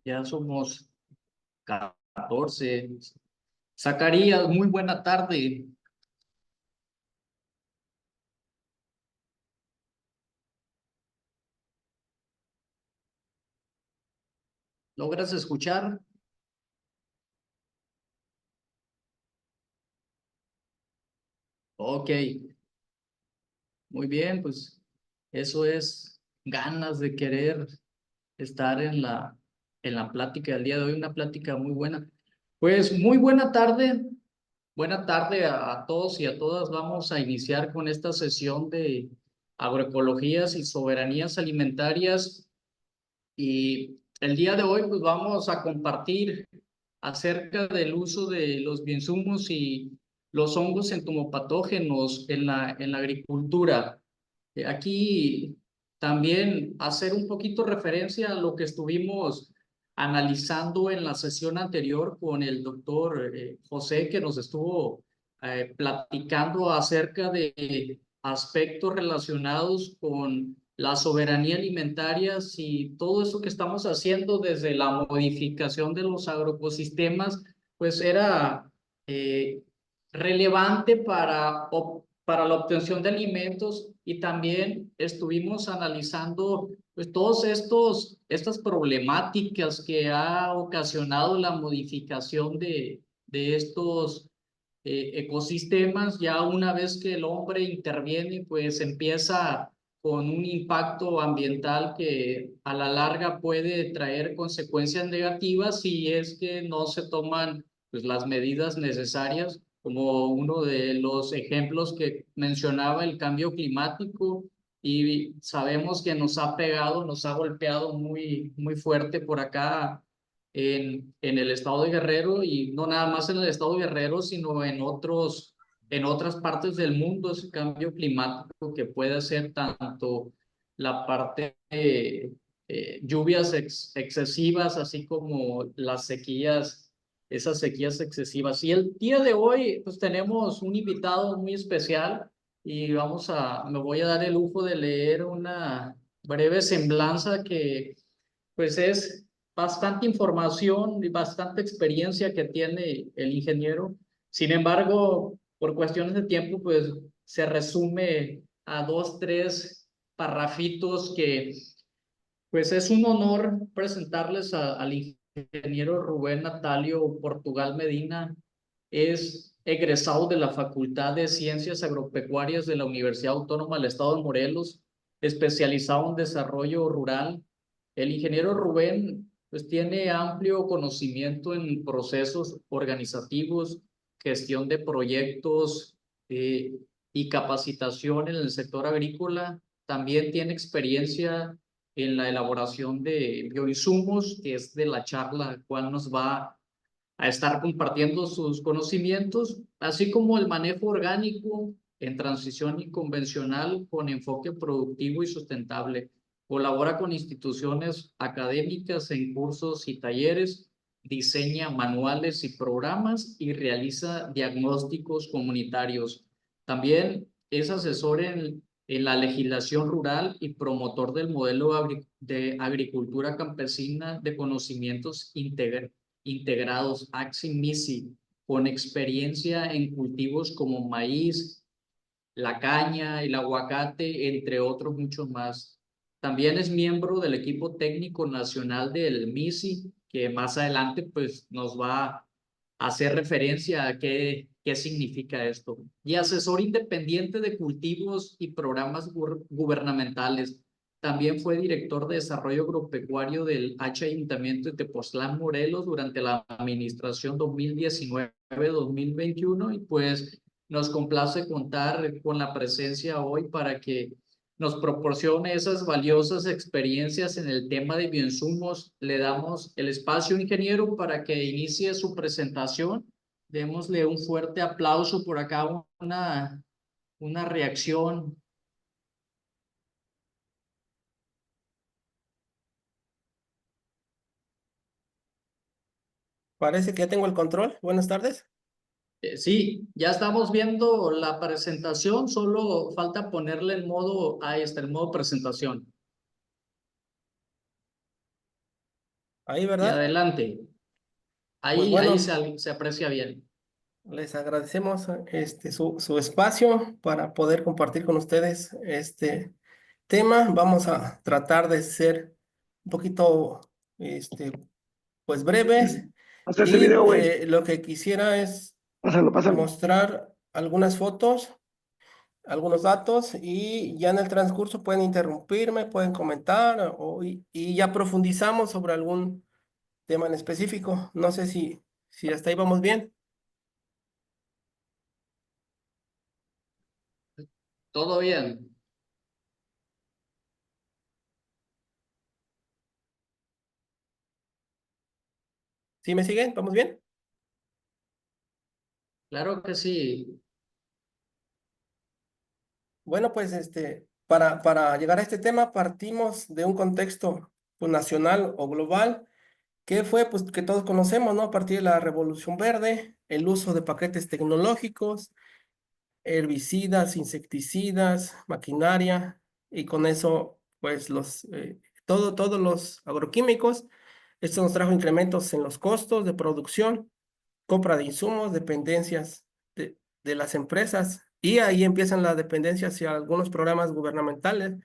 Ya somos 14. Zacarías, muy buena tarde. ¿Logras escuchar? Ok, muy bien, pues eso es ganas de querer estar en la plática del día de hoy, una plática muy buena. Pues muy buena tarde a todos y a todas. Vamos a iniciar con esta sesión de agroecologías y soberanías alimentarias. Y el día de hoy pues vamos a compartir acerca del uso de los bioinsumos y los hongos entomopatógenos en la agricultura. Aquí también hacer un poquito referencia a lo que estuvimos analizando en la sesión anterior con el doctor José, que nos estuvo platicando acerca de aspectos relacionados con la soberanía alimentaria y todo eso que estamos haciendo desde la modificación de los agroecosistemas, pues era eh, relevante para la obtención de alimentos, y también estuvimos analizando pues todos estas problemáticas que ha ocasionado la modificación de estos ecosistemas. Ya una vez que el hombre interviene, pues empieza con un impacto ambiental que a la larga puede traer consecuencias negativas si es que no se toman pues las medidas necesarias, como uno de los ejemplos que mencionaba, el cambio climático. Y sabemos que nos ha pegado, nos ha golpeado muy fuerte por acá en el estado de Guerrero, y no nada más en el estado de Guerrero, sino en otras partes del mundo. Ese cambio climático que puede ser tanto la parte de lluvias excesivas, así como las sequías, esas sequías excesivas. Y el día de hoy pues tenemos un invitado muy especial, y me voy a dar el lujo de leer una breve semblanza que pues es bastante información y bastante experiencia que tiene el ingeniero. Sin embargo, por cuestiones de tiempo, pues se resume a dos, tres parrafitos que pues es un honor presentarles al ingeniero Rubén Natalio Portugal Medina. Es egresado de la Facultad de Ciencias Agropecuarias de la Universidad Autónoma del Estado de Morelos, especializado en desarrollo rural. El ingeniero Rubén pues tiene amplio conocimiento en procesos organizativos, gestión de proyectos eh, y capacitación en el sector agrícola. También tiene experiencia en la elaboración de bioinsumos, que es de la charla cual nos va a estar compartiendo sus conocimientos, así como el manejo orgánico en transición y convencional con enfoque productivo y sustentable. Colabora con instituciones académicas en cursos y talleres, diseña manuales y programas y realiza diagnósticos comunitarios. También es asesor en la legislación rural y promotor del modelo de agricultura campesina de conocimientos integrados, Axi-Misi, con experiencia en cultivos como maíz, la caña, el aguacate, entre otros muchos más. También es miembro del equipo técnico nacional del MISI, que más adelante pues nos va a hacer referencia a qué significa esto. Y asesor independiente de cultivos y programas gubernamentales. También fue director de desarrollo agropecuario del H Ayuntamiento de Tepoztlán, Morelos, durante la administración 2019-2021, y pues nos complace contar con la presencia hoy para que nos proporcione esas valiosas experiencias en el tema de bioinsumos. Le damos el espacio, ingeniero, para que inicie su presentación. Démosle un fuerte aplauso por acá, una reacción. Parece que ya tengo el control. Buenas tardes. Sí, ya estamos viendo la presentación, solo falta ponerle el modo, ahí está el modo presentación. Ahí, y ¿verdad? adelante. Pues Ahí bueno, se aprecia bien. les agradecemos su espacio para poder compartir con ustedes este tema. Vamos a tratar de ser un poquito, este, pues breves Pasa ese y video, güey. lo que quisiera es Pásalo, pásalo. mostrar algunas fotos, algunos datos y ya en el transcurso pueden interrumpirme, pueden comentar y ya profundizamos sobre algún tema en específico. No sé si hasta ahí vamos bien. Todo bien. ¿Sí me siguen? ¿Vamos bien? Claro que sí. Bueno, pues para llegar a este tema partimos de un contexto pues, nacional o global que fue pues que todos conocemos, ¿no? A partir de la Revolución Verde, el uso de paquetes tecnológicos, herbicidas, insecticidas, maquinaria, y con eso, pues todos los agroquímicos. Esto nos trajo incrementos en los costos de producción, compra de insumos, dependencias de las empresas, y ahí empiezan las dependencias hacia algunos programas gubernamentales,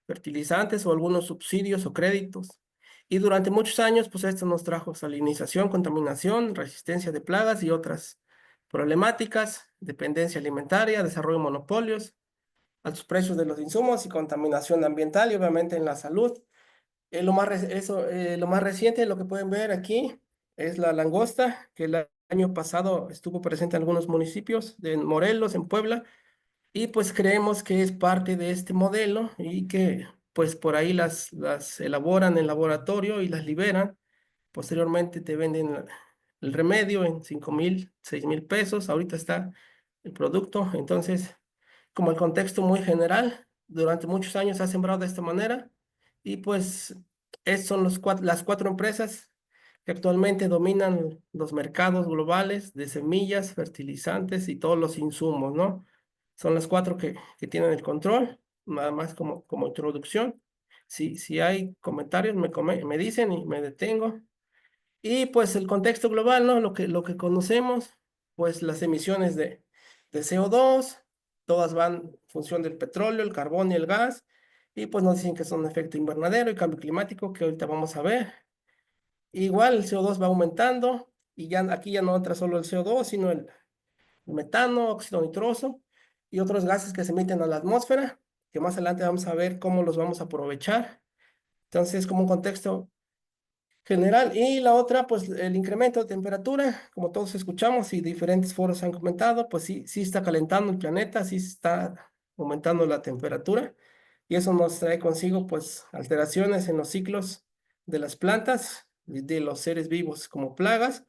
fertilizantes o algunos subsidios o créditos. Y durante muchos años, pues esto nos trajo salinización, contaminación, resistencia de plagas y otras problemáticas, dependencia alimentaria, desarrollo de monopolios, altos precios de los insumos y contaminación ambiental y obviamente en la salud. Lo más reciente, lo que pueden ver aquí, es la langosta, que el año pasado estuvo presente en algunos municipios de Morelos, en Puebla, y pues creemos que es parte de este modelo y que pues por ahí las elaboran en laboratorio y las liberan. Posteriormente te venden el remedio en 5,000, 6,000 pesos. Ahorita está el producto. Entonces, como el contexto muy general, durante muchos años se ha sembrado de esta manera y pues son las cuatro empresas que actualmente dominan los mercados globales de semillas, fertilizantes y todos los insumos, ¿no? Son las cuatro que tienen el control, nada más como introducción. Si hay comentarios, me dicen y me detengo. Y pues el contexto global, ¿no? Lo que conocemos, pues las emisiones de CO2 todas van en función del petróleo, el carbón y el gas, y pues nos dicen que son efecto invernadero y cambio climático, que ahorita vamos a ver. Igual el CO2 va aumentando, y ya aquí ya no entra solo el CO2 sino el metano, óxido nitroso y otros gases que se emiten a la atmósfera, que más adelante vamos a ver cómo los vamos a aprovechar. Entonces, como un contexto general. Y la otra, pues el incremento de temperatura, como todos escuchamos y diferentes foros han comentado, pues sí está calentando el planeta, sí está aumentando la temperatura y eso nos trae consigo pues alteraciones en los ciclos de las plantas, de los seres vivos como plagas.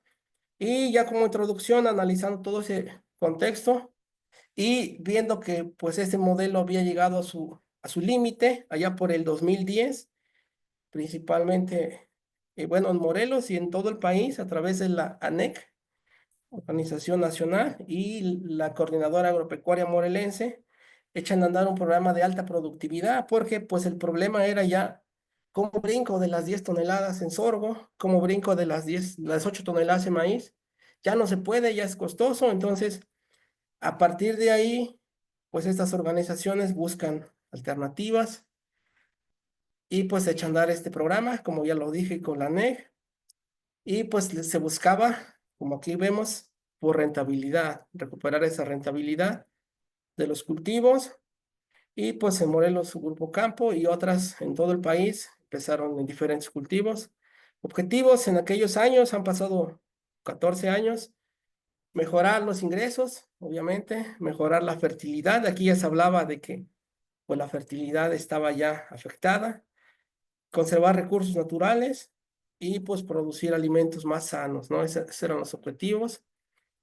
Y ya como introducción, analizando todo ese contexto y viendo que pues este modelo había llegado a su límite allá por el 2010 principalmente, bueno, en Morelos y en todo el país a través de la ANEC, Organización Nacional, y la Coordinadora Agropecuaria Morelense, echan a andar un programa de alta productividad, porque pues el problema era ya cómo brinco de las 10 toneladas en sorgo, cómo brinco de las 8 toneladas en maíz, ya no se puede, ya es costoso, entonces a partir de ahí, pues estas organizaciones buscan alternativas y pues echan a andar este programa, como ya lo dije con la ANEC, y pues se buscaba, como aquí vemos, por rentabilidad, recuperar esa rentabilidad de los cultivos. Y pues en Morelos, su Grupo Campo y otras en todo el país empezaron en diferentes cultivos. Objetivos en aquellos años, han pasado 14 años, mejorar los ingresos, obviamente, mejorar la fertilidad. Aquí ya se hablaba de que pues la fertilidad estaba ya afectada, conservar recursos naturales y pues producir alimentos más sanos, ¿no? Esos eran los objetivos.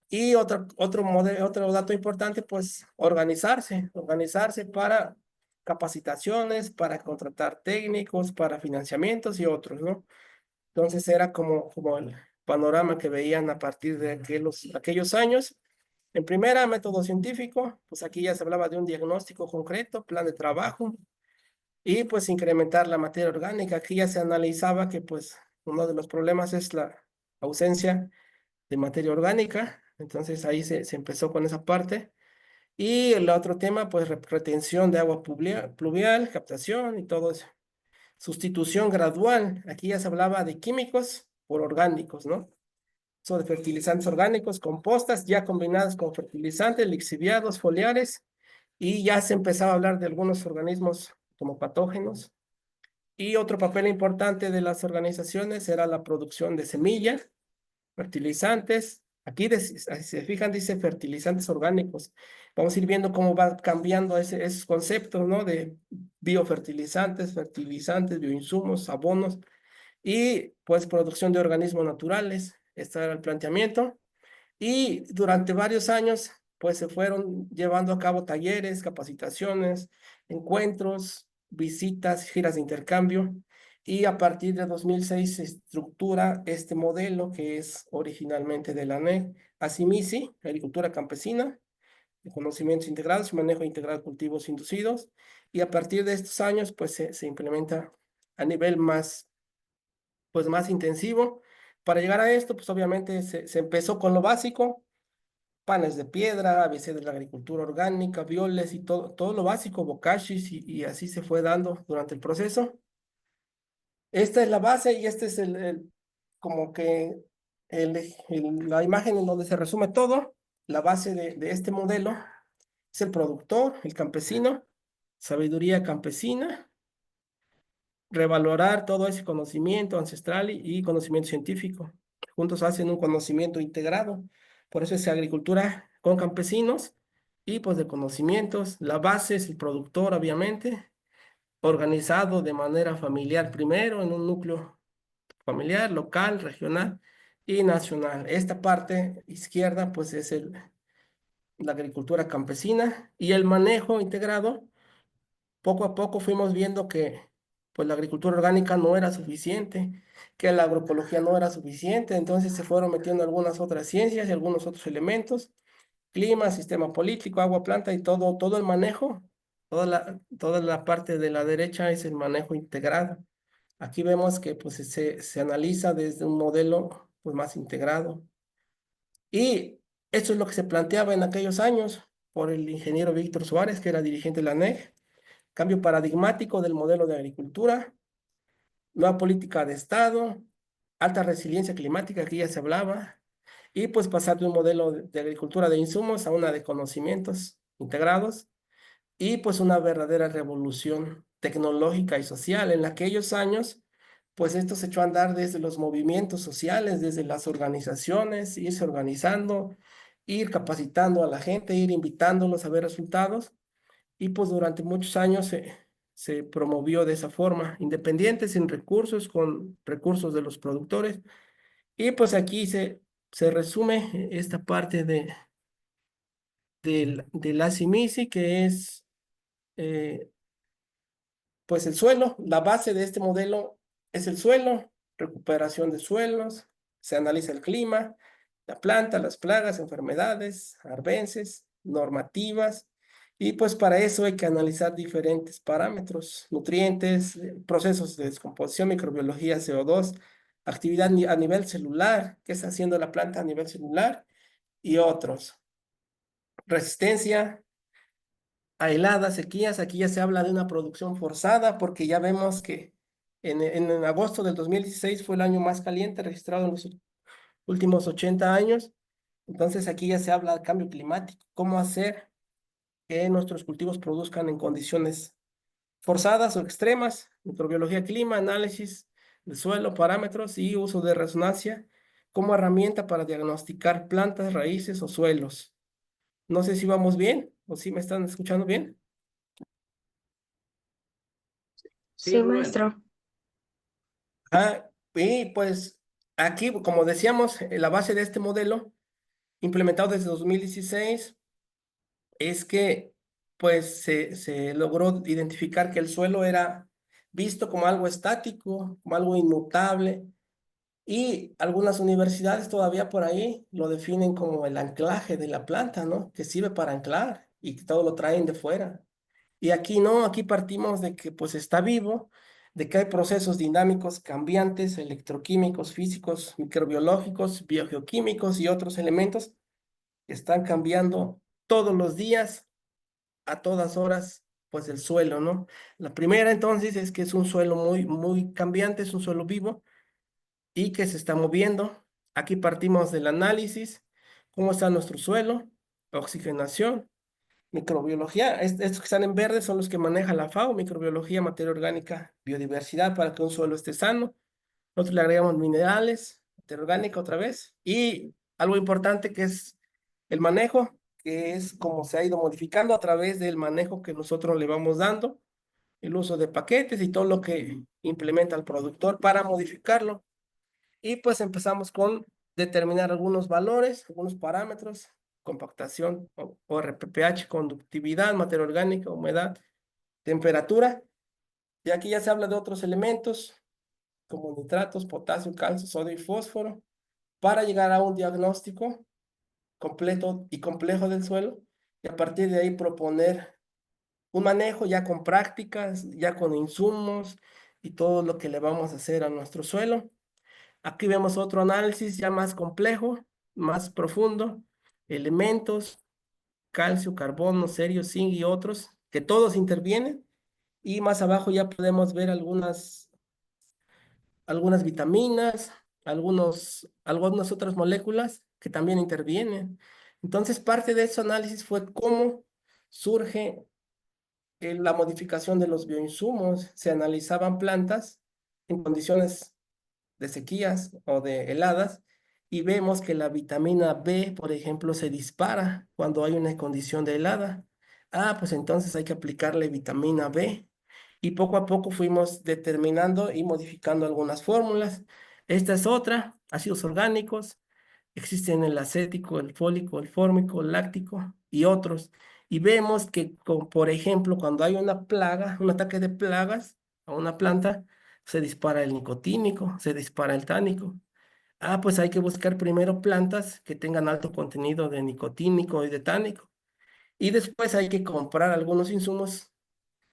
Y otro dato importante, pues organizarse para capacitaciones, para contratar técnicos, para financiamientos y otros, ¿no? Entonces era como el panorama que veían a partir de aquellos años. En primera, método científico, pues aquí ya se hablaba de un diagnóstico concreto, plan de trabajo, y pues incrementar la materia orgánica. Aquí ya se analizaba que pues Uno de los problemas es la ausencia de materia orgánica, entonces ahí se empezó con esa parte. Y el otro tema, pues retención de agua pluvial, captación y todo eso. Sustitución gradual, aquí ya se hablaba de químicos por orgánicos, ¿no? Son de fertilizantes orgánicos, compostas ya combinadas con fertilizantes, lixiviados, foliares, y ya se empezaba a hablar de algunos organismos como patógenos. Y otro papel importante de las organizaciones era la producción de semillas, fertilizantes. Aquí, si se fijan, dice fertilizantes orgánicos. Vamos a ir viendo cómo va cambiando esos conceptos, ¿no? De biofertilizantes, fertilizantes, bioinsumos, abonos y pues producción de organismos naturales. Este era el planteamiento. Y durante varios años, pues se fueron llevando a cabo talleres, capacitaciones, encuentros, visitas, giras de intercambio. Y a partir de 2006 se estructura este modelo que es originalmente de la ANEC, ASIMISI, Agricultura Campesina, de conocimientos integrados y manejo integral de cultivos inducidos. Y a partir de estos años, pues se implementa a nivel más, pues más intensivo. Para llegar a esto, pues obviamente se empezó con lo básico, panes de piedra, ABC de la agricultura orgánica, violes y todo lo básico, bocachis, y así se fue dando durante el proceso. Esta es la base y este es como que la imagen en donde se resume todo. La base de este modelo es el productor, el campesino, sabiduría campesina, revalorar todo ese conocimiento ancestral y conocimiento científico. Juntos hacen un conocimiento integrado. Por eso es agricultura con campesinos y pues de conocimientos. La base es el productor, obviamente, organizado de manera familiar primero en un núcleo familiar, local, regional y nacional. Esta parte izquierda pues es la agricultura campesina y el manejo integrado. Poco a poco fuimos viendo que pues la agricultura orgánica no era suficiente, que la agroecología no era suficiente, entonces se fueron metiendo algunas otras ciencias y algunos otros elementos, clima, sistema político, agua, planta y todo el manejo, toda la parte de la derecha es el manejo integrado. Aquí vemos que pues se analiza desde un modelo pues más integrado. Y eso es lo que se planteaba en aquellos años por el ingeniero Víctor Suárez, que era dirigente de la ANEG, cambio paradigmático del modelo de agricultura, nueva política de Estado, alta resiliencia climática, que ya se hablaba, y pues pasar de un modelo de agricultura de insumos a una de conocimientos integrados, y pues una verdadera revolución tecnológica y social. En aquellos años, pues esto se echó a andar desde los movimientos sociales, desde las organizaciones, irse organizando, ir capacitando a la gente, ir invitándolos a ver resultados. Y pues durante muchos años se promovió de esa forma, independiente, sin recursos, con recursos de los productores. Y pues aquí se resume esta parte de la CIMISI, que es eh, pues el suelo. La base de este modelo es el suelo, recuperación de suelos, se analiza el clima, la planta, las plagas, enfermedades, arbences, normativas, y pues para eso hay que analizar diferentes parámetros, nutrientes, procesos de descomposición, microbiología, CO2, actividad a nivel celular, qué está haciendo la planta a nivel celular, y otros. Resistencia a heladas, sequías, aquí ya se habla de una producción forzada porque ya vemos que en agosto del 2016 fue el año más caliente registrado en los últimos 80 años. Entonces aquí ya se habla de cambio climático, cómo hacer que nuestros cultivos produzcan en condiciones forzadas o extremas, microbiología, clima, análisis del suelo, parámetros y uso de resonancia como herramienta para diagnosticar plantas, raíces o suelos. No sé si vamos bien o si me están escuchando bien. Sí, Sí, Rubén. maestro. Y pues aquí, como decíamos, la base de este modelo, implementado desde 2016, es que pues se logró identificar que el suelo era visto como algo estático, como algo inmutable, y algunas universidades todavía por ahí lo definen como el anclaje de la planta, ¿no? Que sirve para anclar y que todo lo traen de fuera. Y aquí no, aquí partimos de que pues está vivo, de que hay procesos dinámicos cambiantes, electroquímicos, físicos, microbiológicos, biogeoquímicos y otros elementos que están cambiando todos los días, a todas horas, pues el suelo, ¿no? La primera entonces es que es un suelo muy cambiante, es un suelo vivo y que se está moviendo. Aquí partimos del análisis, cómo está nuestro suelo, oxigenación, microbiología. Estos que están en verde son los que maneja la FAO, microbiología, materia orgánica, biodiversidad, para que un suelo esté sano. Nosotros le agregamos minerales, materia orgánica otra vez, y algo importante que es el manejo, que es como se ha ido modificando a través del manejo que nosotros le vamos dando, el uso de paquetes y todo lo que implementa el productor para modificarlo. Y pues empezamos con determinar algunos valores, algunos parámetros, compactación o RPPH, conductividad, materia orgánica, humedad, temperatura. Y aquí ya se habla de otros elementos como nitratos, potasio, calcio, sodio y fósforo para llegar a un diagnóstico completo y complejo del suelo y a partir de ahí proponer un manejo ya con prácticas, ya con insumos y todo lo que le vamos a hacer a nuestro suelo. Aquí vemos otro análisis ya más complejo, más profundo, elementos, calcio, carbono, serio, zinc y otros, que todos intervienen. Y más abajo ya podemos ver algunas vitaminas, algunas otras moléculas que también intervienen. Entonces, parte de ese análisis fue cómo surge la modificación de los bioinsumos. Se analizaban plantas en condiciones de sequías o de heladas y vemos que la vitamina B, por ejemplo, se dispara cuando hay una condición de helada. Ah, pues entonces hay que aplicarle vitamina B. Y poco a poco fuimos determinando y modificando algunas fórmulas. Esta es otra, ácidos orgánicos. Existen el acético, el fólico, el fórmico, el láctico y otros. Y vemos que, por ejemplo, cuando hay una plaga, un ataque de plagas a una planta, se dispara el nicotínico, se dispara el tánico. Ah, pues hay que buscar primero plantas que tengan alto contenido de nicotínico y de tánico. Y después hay que comprar algunos insumos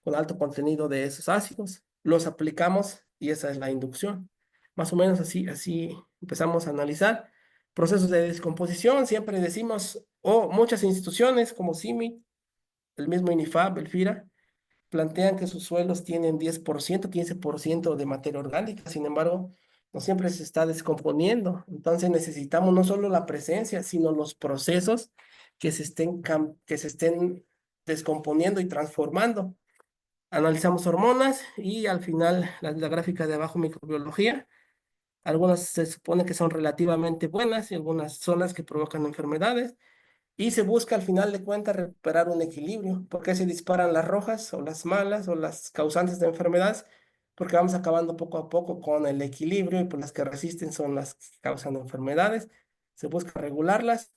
con alto contenido de esos ácidos. Los aplicamos y esa es la inducción. Más o menos así empezamos a analizar procesos de descomposición. Siempre decimos, o muchas instituciones como CIMI, el mismo INIFAP, el FIRA, plantean que sus suelos tienen 10%, 15% de materia orgánica. Sin embargo, no siempre se está descomponiendo. Entonces necesitamos no solo la presencia, sino los procesos que se estén descomponiendo y transformando. Analizamos hormonas y al final la gráfica de abajo microbiología. Algunas se supone que son relativamente buenas y algunas son las que provocan enfermedades. Y se busca al final de cuentas recuperar un equilibrio. ¿Por qué se disparan las rojas o las malas o las causantes de enfermedades? Porque vamos acabando poco a poco con el equilibrio y pues las que resisten son las que causan enfermedades. Se busca regularlas.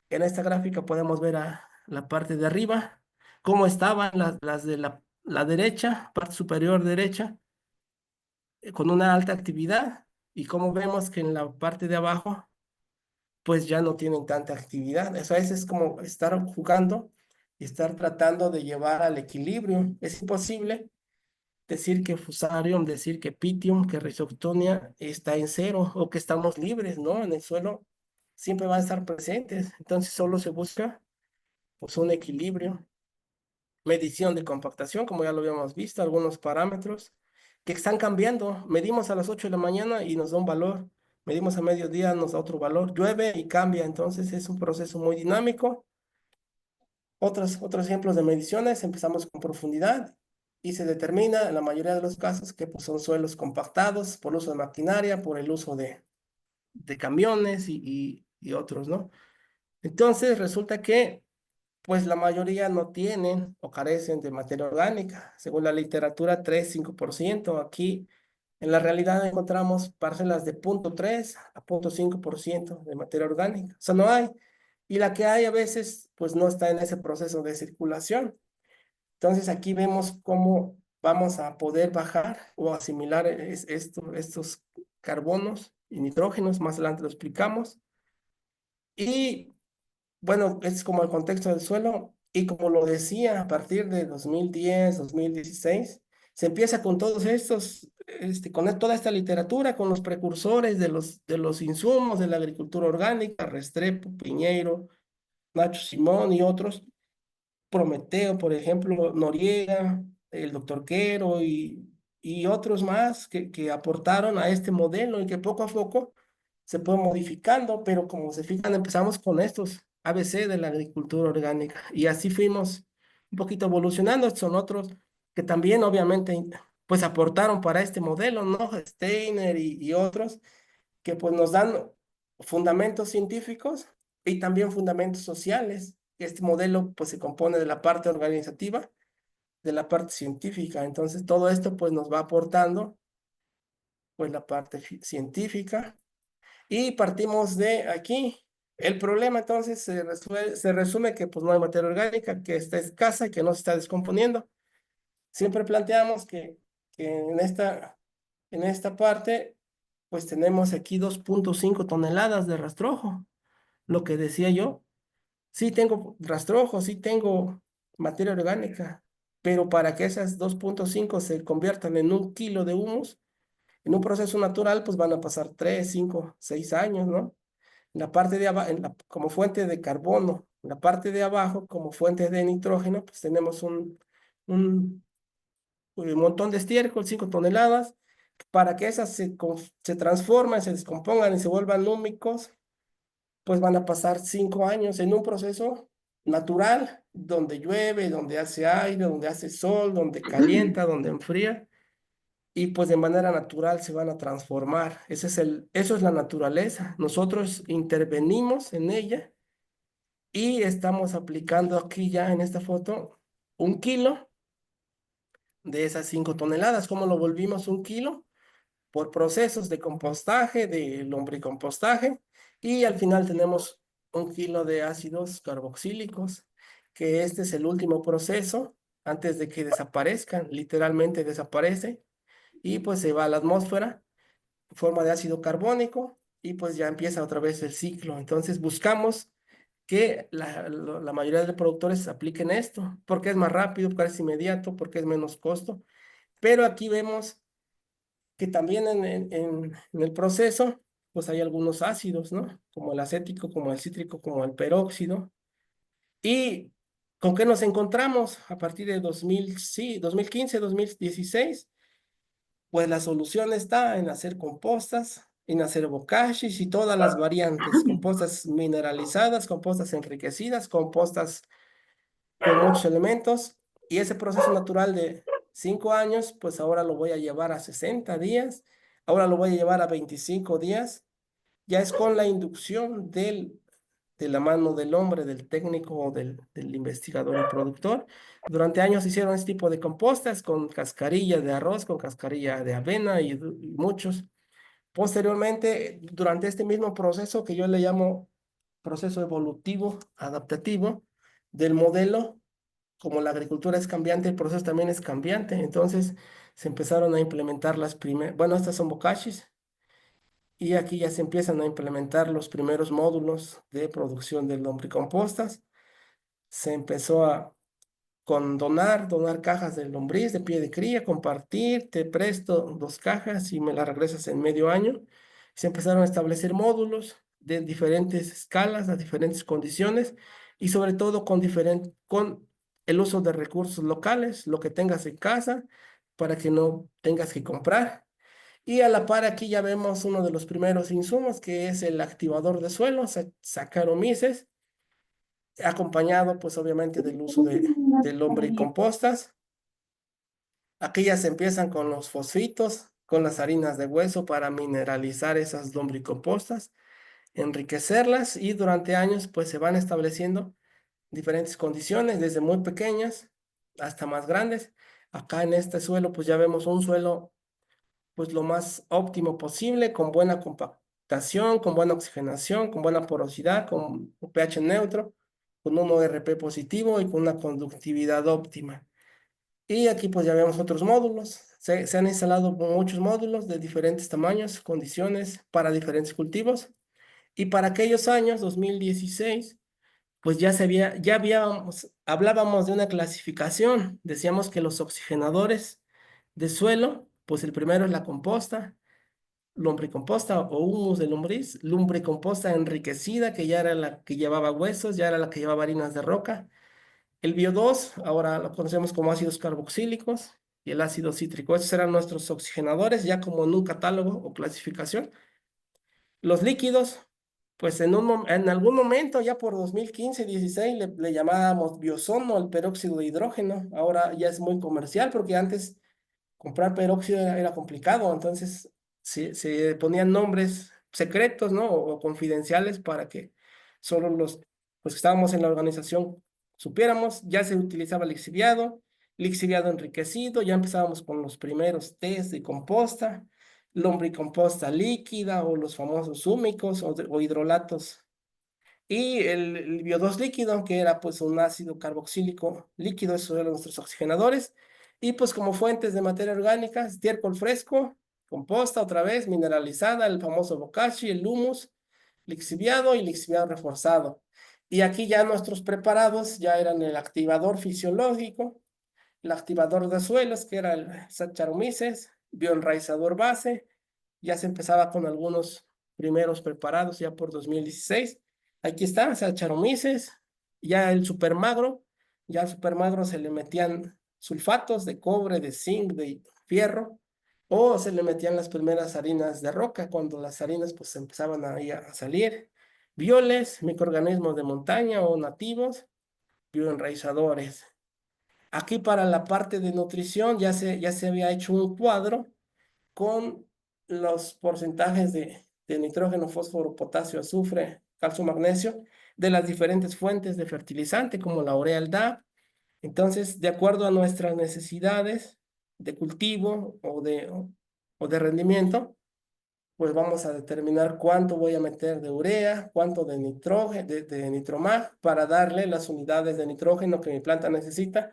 En esta gráfica podemos ver a la parte de arriba cómo estaban las de la derecha, parte superior derecha, con una alta actividad y cómo vemos que en la parte de abajo pues ya no tienen tanta actividad. Eso a veces es como estar jugando y estar tratando de llevar al equilibrio. Es imposible decir que Fusarium, decir que Pythium, que Rhizoctonia está en cero o que estamos libres, ¿no? En el suelo siempre van a estar presentes. Entonces solo se busca pues un equilibrio. Medición de compactación, como ya lo habíamos visto, algunos parámetros que están cambiando. Medimos a las 8 de la mañana y nos da un valor. Medimos a mediodía, nos da otro valor. Llueve y cambia, entonces es un proceso muy dinámico. Otros ejemplos de mediciones, empezamos con profundidad y se determina en la mayoría de los casos que pues, son suelos compactados por el uso de maquinaria, por el uso de camiones y otros, ¿no? Entonces resulta que pues la mayoría no tienen o carecen de materia orgánica. Según la literatura, 3-5%. Aquí en la realidad encontramos parcelas de 0,3 a 0,5% de materia orgánica. O sea, no hay. Y la que hay a veces, pues no está en ese proceso de circulación. Entonces aquí vemos cómo vamos a poder bajar o asimilar estos carbonos y nitrógenos. Más adelante lo explicamos. Y bueno, es como el contexto del suelo y como lo decía, a partir de 2010, 2016, Se empieza con todos estos, con toda esta literatura, con los precursores de los insumos de la agricultura orgánica, Restrepo, Piñeiro, Nacho Simón y otros, Prometeo, por ejemplo, Noriega, el doctor Quero y otros más que aportaron a este modelo y que poco a poco se fue modificando, pero como se fijan, empezamos con estos ABC de la agricultura orgánica y así fuimos un poquito evolucionando. Estos son otros que también obviamente pues aportaron para este modelo, ¿no? Steiner y otros que pues nos dan fundamentos científicos y también fundamentos sociales. Este modelo pues se compone de la parte organizativa, de la parte científica. Entonces todo esto pues nos va aportando pues la parte científica y partimos de aquí. El problema entonces se resume que pues no hay materia orgánica, que está escasa y que no se está descomponiendo. Siempre planteamos que en esta parte pues tenemos aquí 2,5 toneladas de rastrojo. Lo que decía yo, sí tengo rastrojo, sí tengo materia orgánica, pero para que esas 2,5 se conviertan en 1 kilo de humus, en un proceso natural, pues van a pasar 3, 5, 6 años, ¿no? En la parte de abajo, como fuente de carbono, en la parte de abajo, como fuente de nitrógeno, pues tenemos un montón de estiércol, 5 toneladas, para que esas se transformen, se descompongan y se vuelvan lúmicos, pues van a pasar 5 años en un proceso natural, donde llueve, donde hace aire, donde hace sol, donde calienta, donde enfría, y pues de manera natural se van a transformar. Eso es la naturaleza. Nosotros intervenimos en ella y estamos aplicando aquí ya en esta foto 1 kilo de esas 5 toneladas. ¿Cómo lo volvimos 1 kilo? Por procesos de compostaje, de lombricompostaje, y al final tenemos 1 kilo de ácidos carboxílicos, que este es el último proceso antes de que desaparezcan, literalmente desaparece, y pues se va a la atmósfera en forma de ácido carbónico, y pues ya empieza otra vez el ciclo. Entonces buscamos que la mayoría de los productores apliquen esto, porque es más rápido, porque es inmediato, porque es menos costo, pero aquí vemos que también en el proceso, pues hay algunos ácidos, ¿no? Como el acético, como el cítrico, como el peróxido. ¿Y con qué nos encontramos a partir de 2000, sí, 2015, 2016? Pues la solución está en hacer compostas, en hacer bokashis y todas las variantes, compostas mineralizadas, compostas enriquecidas, compostas con muchos elementos, y ese proceso natural de 5 años, pues ahora lo voy a llevar a 60 días, ahora lo voy a llevar a 25 días, ya es con la inducción de la mano del hombre, del técnico o del investigador y productor. Durante años hicieron este tipo de compostas con cascarilla de arroz, con cascarilla de avena y muchos. Posteriormente, durante este mismo proceso que yo le llamo proceso evolutivo, adaptativo del modelo, como la agricultura es cambiante, el proceso también es cambiante. Entonces se empezaron a implementar las primeras, bueno, estas son bokashis, y aquí ya se empiezan a implementar los primeros módulos de producción de lombricompostas. Se empezó con donar cajas de lombriz de pie de cría, compartir, te presto 2 cajas y me las regresas en medio año. Se empezaron a establecer módulos de diferentes escalas, a diferentes condiciones y sobre todo con el uso de recursos locales, lo que tengas en casa, para que no tengas que comprar. Y a la par aquí ya vemos uno de los primeros insumos, que es el activador de suelo, Saccharomyces, acompañado pues obviamente del uso del lombricompostas. Aquí ya se empiezan con los fosfitos, con las harinas de hueso para mineralizar esas lombricompostas, enriquecerlas, y durante años pues se van estableciendo diferentes condiciones, desde muy pequeñas hasta más grandes. Acá en este suelo pues ya vemos un suelo pues lo más óptimo posible, con buena compactación, con buena oxigenación, con buena porosidad, con un pH neutro, con un ORP positivo y con una conductividad óptima. Y aquí pues ya vemos otros módulos. Se han instalado muchos módulos de diferentes tamaños, condiciones para diferentes cultivos. Y para aquellos años, 2016, pues hablábamos de una clasificación. Decíamos que los oxigenadores de suelo, pues el primero es la composta, lombricomposta o humus de lombriz, lumbricomposta enriquecida, que ya era la que llevaba huesos, ya era la que llevaba harinas de roca. El Bio2, ahora lo conocemos como ácidos carboxílicos, y el ácido cítrico. Estos eran nuestros oxigenadores, ya como en un catálogo o clasificación. Los líquidos, pues en algún momento, ya por 2015-16, le llamábamos biosono al peróxido de hidrógeno. Ahora ya es muy comercial porque antes comprar peróxido era complicado, entonces se ponían nombres secretos, ¿no? O confidenciales para que solo los que estábamos en la organización supiéramos. Ya se utilizaba lixiviado enriquecido, ya empezábamos con los primeros test de composta, lombricomposta líquida o los famosos húmicos o hidrolatos. Y el Bio2 líquido, que era pues un ácido carboxílico líquido, esos eran nuestros oxigenadores. Y pues como fuentes de materia orgánica, estiércol fresco, composta otra vez, mineralizada, el famoso bokashi, el humus, lixiviado y lixiviado reforzado. Y aquí ya nuestros preparados ya eran el activador fisiológico, el activador de suelos, que era el Saccharomyces, bioenraizador base. Ya se empezaba con algunos primeros preparados ya por 2016. Aquí está, Saccharomyces, ya el supermagro, ya al supermagro se le metían sulfatos de cobre, de zinc, de fierro, o se le metían las primeras harinas de roca, cuando las harinas pues empezaban ahí a salir. Violes, microorganismos de montaña o nativos, bioenraizadores. Aquí para la parte de nutrición ya se había hecho un cuadro con los porcentajes de nitrógeno, fósforo, potasio, azufre, calcio, magnesio de las diferentes fuentes de fertilizante como la urea, el DAP. Entonces, de acuerdo a nuestras necesidades de cultivo o de rendimiento, pues vamos a determinar cuánto voy a meter de urea, cuánto de nitrógeno, de nitromag, para darle las unidades de nitrógeno que mi planta necesita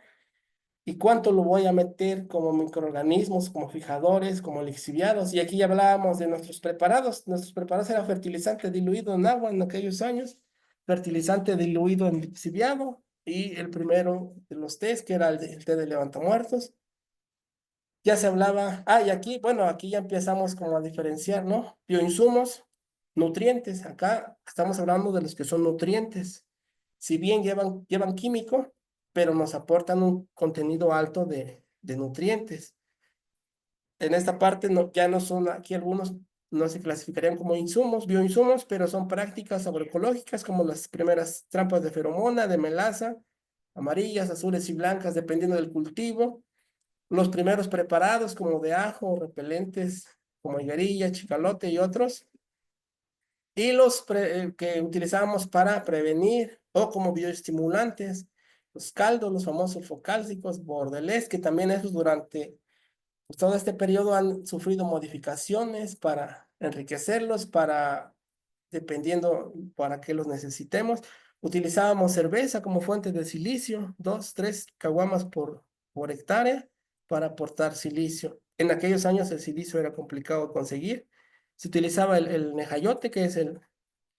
y cuánto lo voy a meter como microorganismos, como fijadores, como lixiviados. Y aquí ya hablábamos de nuestros preparados. Nuestros preparados eran fertilizante diluido en agua en aquellos años, fertilizante diluido en lixiviado y el primero de los tés, que era el té de levantamuertos. Ya se hablaba, y aquí, bueno, aquí ya empezamos como a diferenciar, ¿no? Bioinsumos, nutrientes. Acá estamos hablando de los que son nutrientes. Si bien llevan químico, pero nos aportan un contenido alto de nutrientes. En esta parte ya no son, aquí algunos no se clasificarían como insumos, bioinsumos, pero son prácticas agroecológicas como las primeras trampas de feromona, de melaza, amarillas, azules y blancas, dependiendo del cultivo. Los primeros preparados como de ajo, repelentes como higuerilla, chicalote y otros. Y los que utilizábamos para prevenir o como bioestimulantes, los caldos, los famosos sulfocálcicos, bordelés, que también esos durante pues, todo este periodo han sufrido modificaciones para enriquecerlos, dependiendo para qué los necesitemos. Utilizábamos cerveza como fuente de silicio, 2, 3 caguamas por hectárea para aportar silicio. En aquellos años el silicio era complicado de conseguir. Se utilizaba el nejayote, que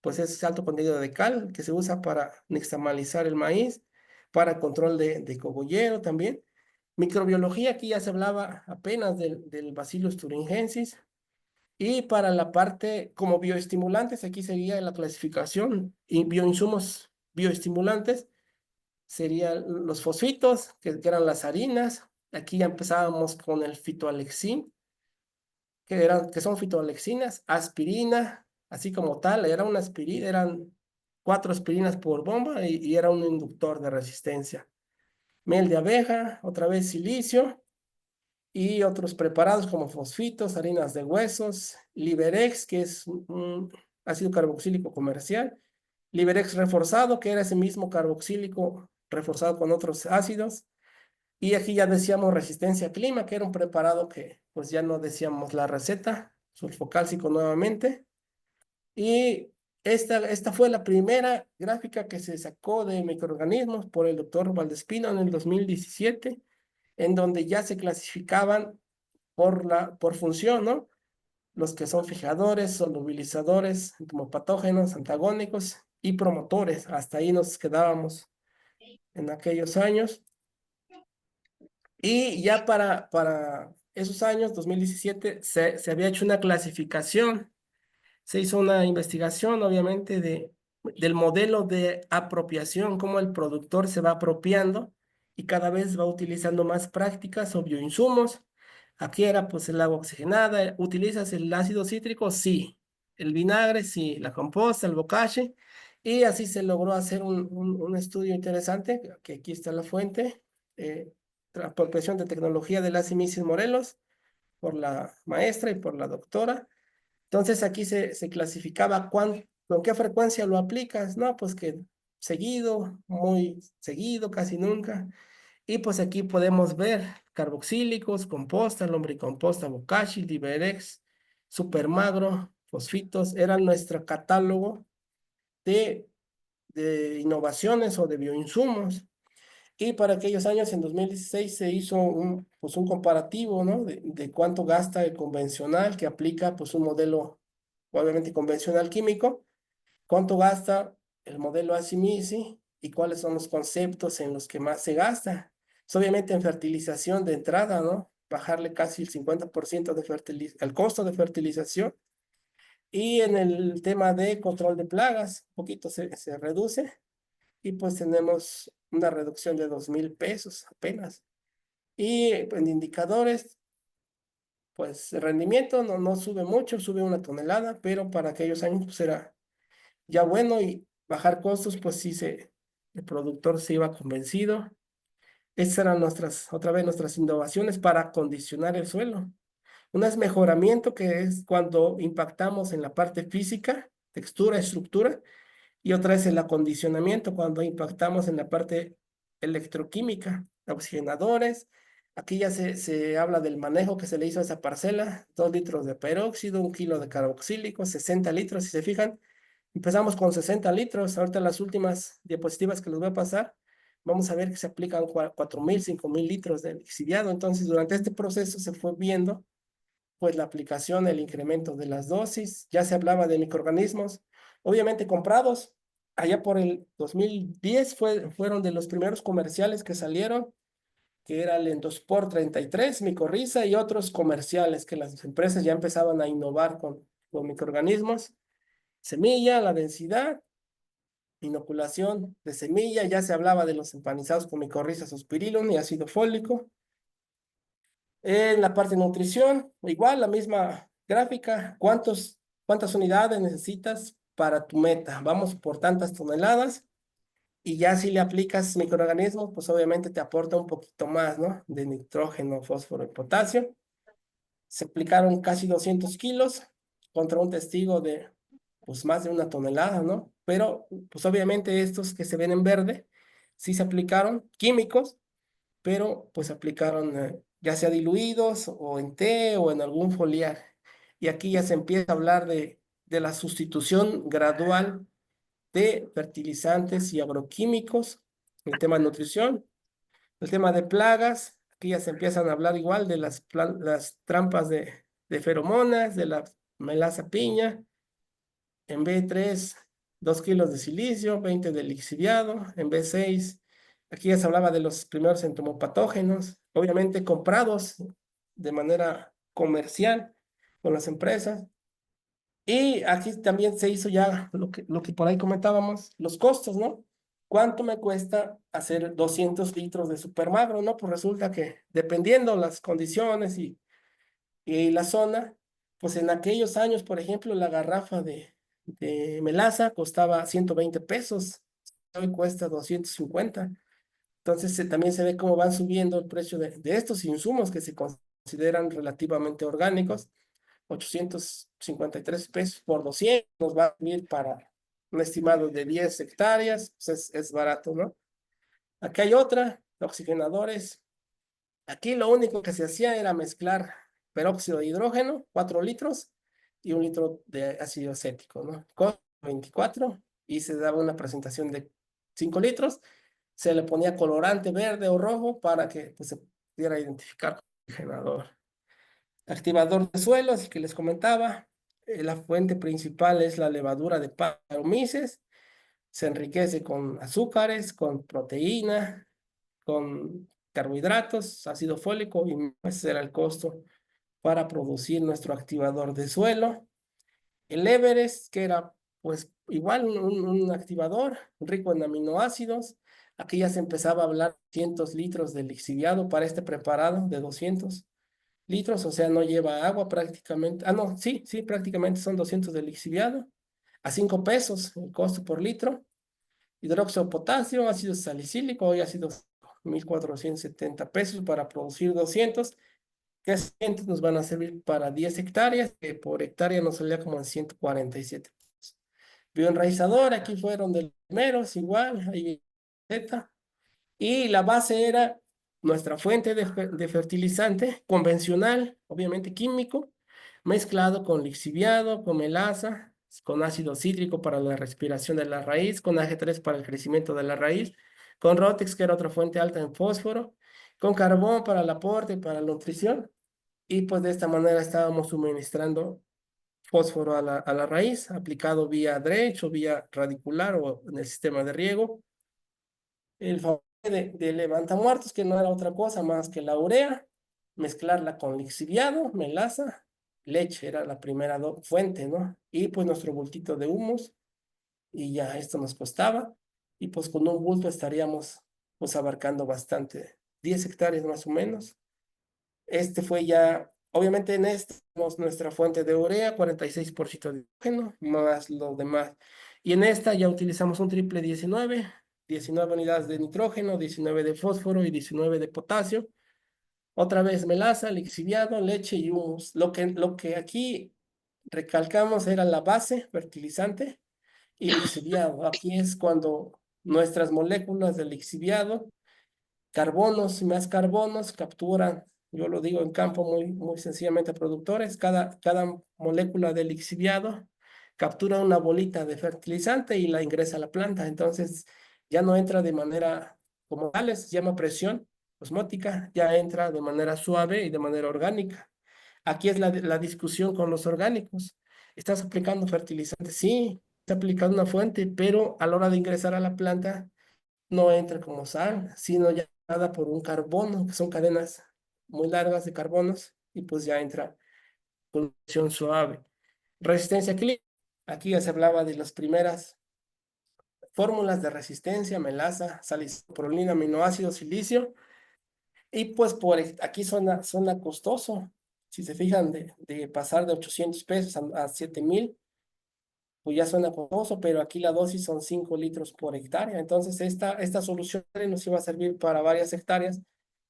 pues es alto contenido de cal, que se usa para nixtamalizar el maíz, para control de cogollero también. Microbiología, aquí ya se hablaba apenas del Bacillus thuringiensis. Y para la parte como bioestimulantes, aquí sería la clasificación y bioinsumos bioestimulantes, serían los fosfitos, que eran las harinas. Aquí ya empezábamos con el fitoalexin, que son fitoalexinas, aspirina, así como tal, era una aspirina, eran 4 aspirinas por bomba y era un inductor de resistencia. Miel de abeja, otra vez silicio y otros preparados como fosfitos, harinas de huesos, Liberex, que es un ácido carboxílico comercial, Liberex reforzado, que era ese mismo carboxílico reforzado con otros ácidos, y aquí ya decíamos resistencia a clima, que era un preparado que pues ya no decíamos la receta, sulfocálcico nuevamente. Y esta fue la primera gráfica que se sacó de microorganismos por el doctor Valdespino en el 2017, en donde ya se clasificaban por función, ¿no? Los que son fijadores, solubilizadores, como patógenos, antagónicos y promotores. Hasta ahí nos quedábamos en aquellos años. Y ya para esos años, 2017, se había hecho una clasificación, se hizo una investigación, obviamente, del modelo de apropiación, cómo el productor se va apropiando y cada vez va utilizando más prácticas o bioinsumos. Aquí era pues el agua oxigenada. ¿Utilizas el ácido cítrico? Sí. El vinagre, sí. La composta, el bocache. Y así se logró hacer un estudio interesante, que aquí está la fuente, eh, apropiación de tecnología de las Misis Morelos, por la maestra y por la doctora. Entonces aquí se clasificaba con qué frecuencia lo aplicas, ¿no? Pues que seguido, muy seguido, casi nunca. Y pues aquí podemos ver carboxílicos, composta, lombricomposta, bokashi, Liberex, supermagro, fosfitos, era nuestro catálogo de, de innovaciones o de bioinsumos. Y para aquellos años, en 2016, se hizo pues un comparativo, ¿no? De cuánto gasta el convencional que aplica pues un modelo obviamente convencional químico, cuánto gasta el modelo ASIMISI y cuáles son los conceptos en los que más se gasta. Es obviamente en fertilización de entrada, ¿no? Bajarle casi el 50% el costo de fertilización. Y en el tema de control de plagas, un poquito se reduce y pues tenemos una reducción de 2,000 pesos apenas. Y en indicadores, pues el rendimiento no sube mucho, sube 1 tonelada, pero para aquellos años pues era ya bueno y bajar costos, pues sí, el productor se iba convencido. Esas eran otra vez nuestras innovaciones para acondicionar el suelo. Una es mejoramiento, que es cuando impactamos en la parte física, textura, estructura, y otra es el acondicionamiento, cuando impactamos en la parte electroquímica, oxigenadores. Aquí ya se habla del manejo que se le hizo a esa parcela: 2 litros de peróxido, 1 kilo de carboxílico, 60 litros, si se fijan. Empezamos con 60 litros, ahorita las últimas diapositivas que les voy a pasar, vamos a ver que se aplican 4,000, 5,000 litros de lixiviado. Entonces, durante este proceso se fue viendo pues la aplicación, el incremento de las dosis. Ya se hablaba de microorganismos, obviamente comprados. Allá por el 2010 fueron de los primeros comerciales que salieron, que era el Endospor 33, Micorriza y otros comerciales que las empresas ya empezaban a innovar con microorganismos. Semilla, la densidad, inoculación de semilla, ya se hablaba de los empanizados con micorriza, suspirilum y ácido fólico. En la parte de nutrición, igual la misma gráfica: cuántas unidades necesitas para tu meta. Vamos por tantas toneladas, y ya si le aplicas microorganismos, pues obviamente te aporta un poquito más, ¿no? De nitrógeno, fósforo y potasio. Se aplicaron casi 200 kilos contra un testigo de pues más de 1 tonelada, ¿no? Pero pues obviamente estos que se ven en verde sí se aplicaron químicos, pero pues aplicaron ya sea diluidos o en té o en algún foliar. Y aquí ya se empieza a hablar de la sustitución gradual de fertilizantes y agroquímicos, el tema de nutrición, el tema de plagas. Aquí ya se empiezan a hablar igual de las trampas de feromonas, de la melaza piña. En B3, 2 kilos de silicio, 20 de lixiviado. En B6, aquí ya se hablaba de los primeros entomopatógenos, obviamente comprados de manera comercial con las empresas. Y aquí también se hizo ya lo que por ahí comentábamos, los costos, ¿no? ¿Cuánto me cuesta hacer 200 litros de supermagro, no? Pues resulta que dependiendo las condiciones y la zona, pues en aquellos años, por ejemplo, la garrafa de melaza costaba 120 pesos, hoy cuesta 250. Entonces también se ve cómo van subiendo el precio de estos insumos que se consideran relativamente orgánicos. 853 pesos por 200 nos va a venir para un estimado de 10 hectáreas, pues es barato, ¿no? Aquí hay otra, oxigenadores. Aquí lo único que se hacía era mezclar peróxido de hidrógeno, 4 litros, y 1 litro de ácido acético, ¿no? Con 24, y se daba una presentación de 5 litros. Se le ponía colorante verde o rojo para que pues, se pudiera identificar como oxigenador. Activador de suelo, así que les comentaba. La fuente principal es la levadura de Saccharomyces. Se enriquece con azúcares, con proteína, con carbohidratos, ácido fólico, y ese era el costo para producir nuestro activador de suelo. El Everest, que era pues igual un activador rico en aminoácidos. Aquí ya se empezaba a hablar de 200 litros de lixiviado para este preparado de 200 litros, o sea, no lleva agua prácticamente. Ah, no, sí, prácticamente son 200 de lixiviado. A 5 pesos el costo por litro. Hidróxido de potasio, ácido salicílico, hoy ha sido 1.470 pesos para producir 200, que 200 nos van a servir para 10 hectáreas, que por hectárea nos salía como en 147 pesos. Bioenraizador, aquí fueron de los primeros, igual, ahí Z. Y la base era nuestra fuente de fertilizante convencional, obviamente químico, mezclado con lixiviado, con melaza, con ácido cítrico para la respiración de la raíz, con AG3 para el crecimiento de la raíz, con Rotex, que era otra fuente alta en fósforo, con carbón para el aporte, para la nutrición, y pues de esta manera estábamos suministrando fósforo a la raíz, aplicado vía drench o vía radicular o en el sistema de riego. El favor de levantamuertos, que no era otra cosa más que la urea, mezclarla con lixiviado, melaza, leche, era la primera fuente, ¿no? Y pues nuestro bultito de humus, y ya esto nos costaba, y pues con un bulto estaríamos pues abarcando bastante, 10 hectáreas más o menos. Este fue ya, obviamente en este tenemos nuestra fuente de urea, 46% de hidrógeno, más lo demás. Y en esta ya utilizamos un triple 19, 19 unidades de nitrógeno, 19 de fósforo y 19 de potasio. Otra vez melaza, lixiviado, leche y humus. Lo que aquí recalcamos era la base fertilizante y lixiviado. Aquí es cuando nuestras moléculas de lixiviado, carbonos y más carbonos capturan, yo lo digo en campo muy sencillamente a productores, cada molécula de lixiviado captura una bolita de fertilizante y la ingresa a la planta. Entonces ya no entra de manera como tal, se llama presión osmótica, ya entra de manera suave y de manera orgánica. Aquí es la discusión con los orgánicos. ¿Estás aplicando fertilizante? Sí, está aplicando una fuente, pero a la hora de ingresar a la planta no entra como sal, sino ya nada por un carbono, que son cadenas muy largas de carbonos, y pues ya entra con acción suave. Resistencia clínica. Aquí ya se hablaba de las primeras fórmulas de resistencia, melaza, salicilprolina, aminoácido, silicio, y pues aquí suena costoso. Si se fijan, de pasar de 800 pesos a 7,000, pues ya suena costoso, pero aquí la dosis son 5 litros por hectárea. Entonces esta solución nos iba a servir para varias hectáreas